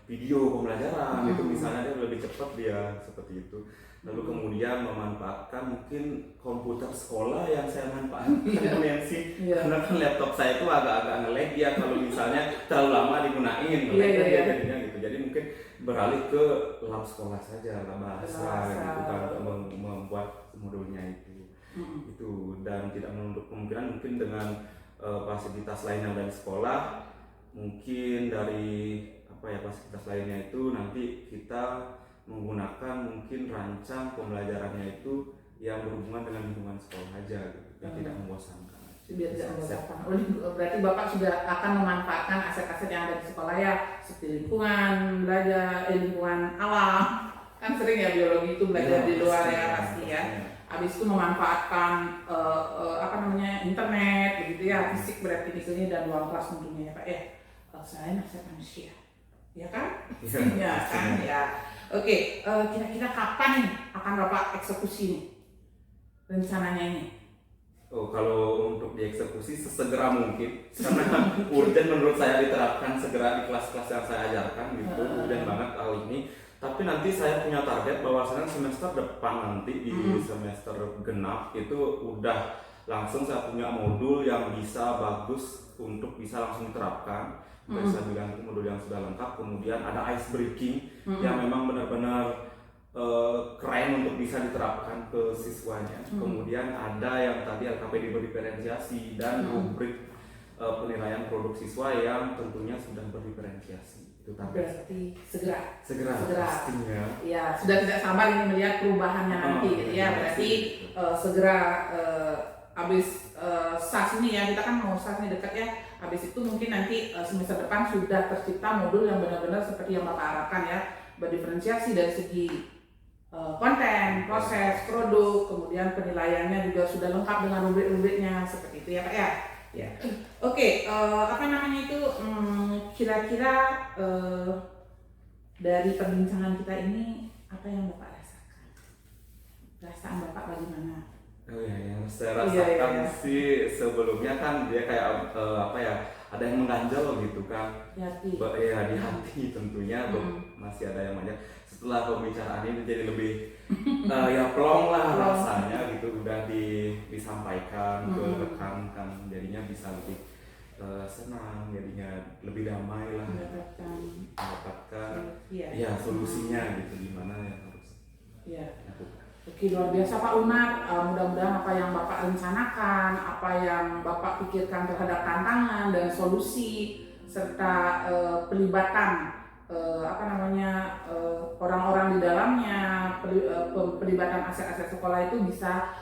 video pembelajaran itu misalnya dia lebih cepat dia seperti itu. Lalu kemudian memanfaatkan mungkin komputer sekolah yang saya manfaatkan sih karena kan laptop saya itu agak-agak nge-lag ya kalau misalnya terlalu lama digunain jadinya gitu. Jadi mungkin beralih ke lab sekolah saja, lab bahasa gitu kan untuk membuat modulnya itu. Itu dan tidak menutup kemungkinan mungkin dengan fasilitas lain yang dari sekolah, mungkin dari fasilitas lainnya itu nanti kita menggunakan mungkin rancang pembelajarannya itu yang berhubungan dengan lingkungan sekolah aja gitu, yang tidak membosankan. Biar tidak membosankan. Berarti Bapak sudah akan memanfaatkan aset-aset yang ada di sekolah ya, seperti lingkungan belajar, lingkungan alam. Kan sering ya biologi itu belajar di luar ya pasti ya. Habis itu memanfaatkan internet begitu ya, fisik berarti di sini dan ruang kelas tentunya ya Pak ya. Selain aset manusia. Ya kan? Iya kan ya. Oke, kira-kira kapan nih akan Bapak eksekusi nih rencananya ini? Oh, kalau untuk dieksekusi sesegera mungkin karena urgent menurut saya diterapkan segera di kelas-kelas yang saya ajarkan gitu, urgent banget hal ini. Tapi nanti saya punya target bahwasanya semester depan nanti di semester genap itu udah langsung saya punya modul yang bisa bagus untuk bisa langsung diterapkan. Saya bilang itu modul yang sudah lengkap, kemudian ada ice breaking yang memang benar-benar keren untuk bisa diterapkan ke siswanya. Kemudian ada yang tadi LKPD berdiferensiasi dan rubrik penilaian produk siswa yang tentunya sudah berdiferensiasi. Itu berarti segera pastinya. Ya, sudah tidak sabar ini melihat perubahannya nanti gitu ya. Berarti segera habis SAS ini ya, kita kan mau SAS ini dekat ya. Habis itu mungkin nanti semester depan sudah tercipta modul yang benar-benar seperti yang Bapak harapkan ya, berdiferensiasi dari segi konten, proses, produk, kemudian penilaiannya juga sudah lengkap dengan rubrik-rubriknya seperti itu ya Pak ya. Ya. Oke, kira-kira dari perbincangan kita ini apa yang Bapak rasakan? Perasaan Bapak bagaimana? Oh ya, yang saya rasakan sih sebelumnya kan dia kayak ada yang mengganjal gitu kan. Hati. Ya di hati tentunya masih ada yang banyak. Setelah pembicaraan ini jadi lebih ya plong lah rasanya gitu, udah disampaikan ke rekan kan, jadinya bisa lebih senang, jadinya lebih damai lah, mendapatkan ya solusinya gitu, gimana yang harus dilakukan. Oke, luar biasa Pak Umar. Mudah-mudahan apa yang Bapak rencanakan, apa yang Bapak pikirkan terhadap tantangan dan solusi serta pelibatan orang-orang di dalamnya, pelibatan aset-aset sekolah itu bisa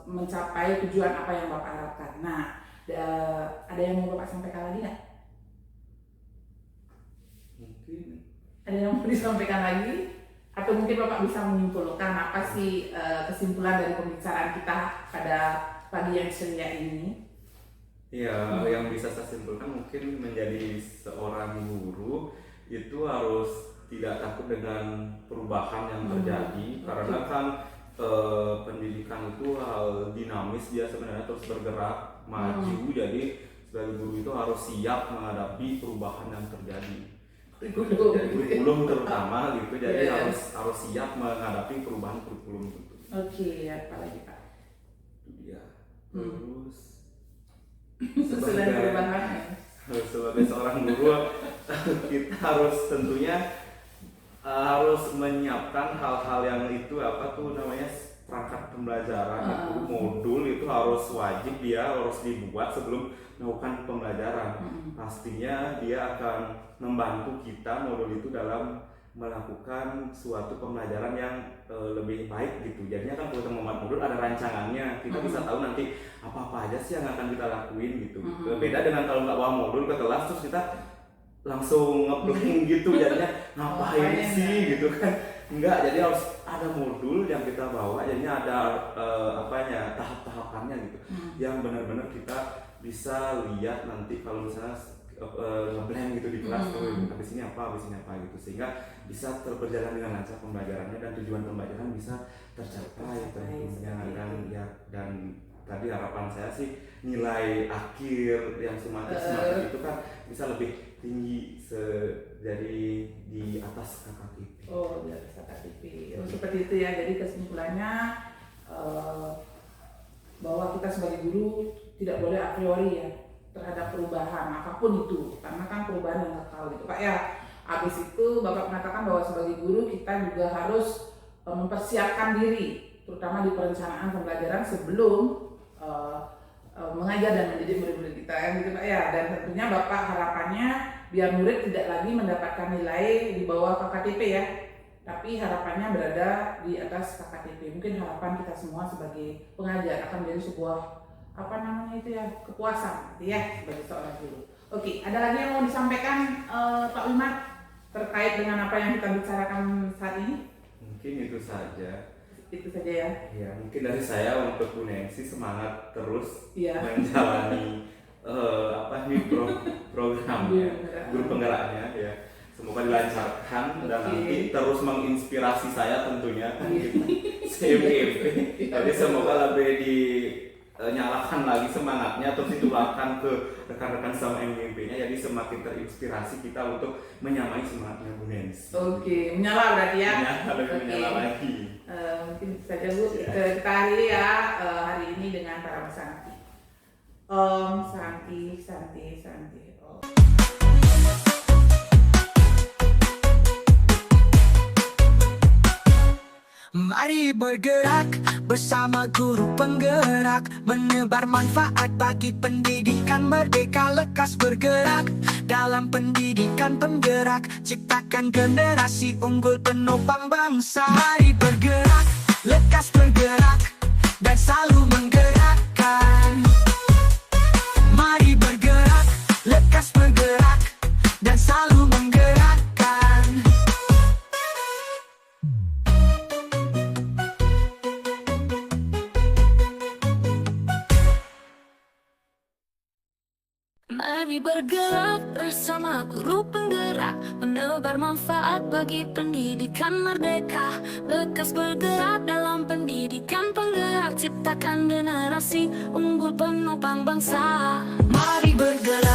mencapai tujuan apa yang Bapak harapkan. Nah, ada yang mau Bapak sampaikan lagi nggak? Mungkin Ada yang mau disampaikan lagi? Atau mungkin Bapak bisa menyimpulkan apa sih kesimpulan dari pembicaraan kita pada pagi yang ceria ini? ya, yang bisa saya simpulkan mungkin menjadi seorang guru itu harus tidak takut dengan perubahan yang terjadi, karena kan pendidikan itu hal dinamis, dia sebenarnya terus bergerak maju. Jadi sebagai guru itu harus siap menghadapi perubahan yang terjadi. Kurikulum terutama gitu, jadi harus siap menghadapi perubahan kurikulum itu. Oke, apa lagi Pak? Itu dia. Terus Selain perubahan. sebagai seorang guru kita harus tentunya harus menyiapkan hal-hal yang itu perangkat pembelajaran itu, modul itu harus wajib, dia harus dibuat sebelum melakukan pembelajaran. Pastinya dia akan membantu kita modul itu dalam melakukan suatu pembelajaran yang lebih baik gitu. Jadinya kan kalau kita membuat modul ada rancangannya, kita bisa tahu nanti apa-apa aja sih yang akan kita lakuin gitu. Beda dengan kalau nggak bawa modul ke kelas terus kita langsung ngeblank gitu, jadinya ngapain sih gitu kan. Enggak, jadi harus ada modul yang kita bawa, jadinya ada tahap-tahapannya gitu, yang benar-benar kita bisa lihat nanti kalau misalnya ngeblank gitu di kelas, habis ini apa gitu, sehingga bisa berjalan dengan lancar pembelajarannya dan tujuan pembelajaran bisa tercapai tentunya. Dan tadi harapan saya sih nilai akhir yang semakin itu kan bisa lebih tinggi dari di atas KKTP. Oh, di atas KKTP. Seperti itu ya. Jadi kesimpulannya bahwa kita sebagai guru tidak boleh a priori ya terhadap perubahan apapun itu, karena kan perubahan yang kekal gitu Pak ya. Habis itu Bapak mengatakan bahwa sebagai guru kita juga harus mempersiapkan diri, terutama di perencanaan pembelajaran sebelum mengajar dan mendidik murid-murid kita ya gitu Pak ya. Dan tentunya Bapak harapannya biar murid tidak lagi mendapatkan nilai di bawah KKTP ya, tapi harapannya berada di atas KKTP. Mungkin harapan kita semua sebagai pengajar akan menjadi sebuah kepuasan gitu ya sebagai seorang guru. Oke, ada lagi yang mau disampaikan Pak Umar terkait dengan apa yang kita bicarakan saat ini? Mungkin itu saja. Itu saja ya. Ya, mungkin dari saya untuk Bu Nancy semangat terus menjalani programnya, guru penggeraknya ya. Semoga dilancarkan dan nanti terus menginspirasi saya tentunya CMP. Jadi semoga lebih dinyalakan lagi semangatnya, terus ditularkan ke rekan-rekan sama MGMP-nya, jadi semakin terinspirasi kita untuk menyamai semangatnya Bu Nancy. Oke, menyala berarti ya. Menyala lagi. Mungkin saja Bu, kita akhiri ya hari ini dengan para Santi. Om Santi. Mari bergerak bersama guru penggerak, menebar manfaat bagi pendidikan merdeka. Lekas bergerak dalam pendidikan penggerak, ciptakan generasi unggul penopang bangsa. Mari bergerak, lekas bergerak, dan selalu menggerakkan. Mari bergerak, lekas bergerak, dan selalu menggerakkan. Mari bergerak bersama guru penggerak, menebar manfaat bagi pendidikan merdeka. Lekas bergerak dalam pendidikan penggerak, ciptakan generasi unggul penopang bangsa. Mari bergerak.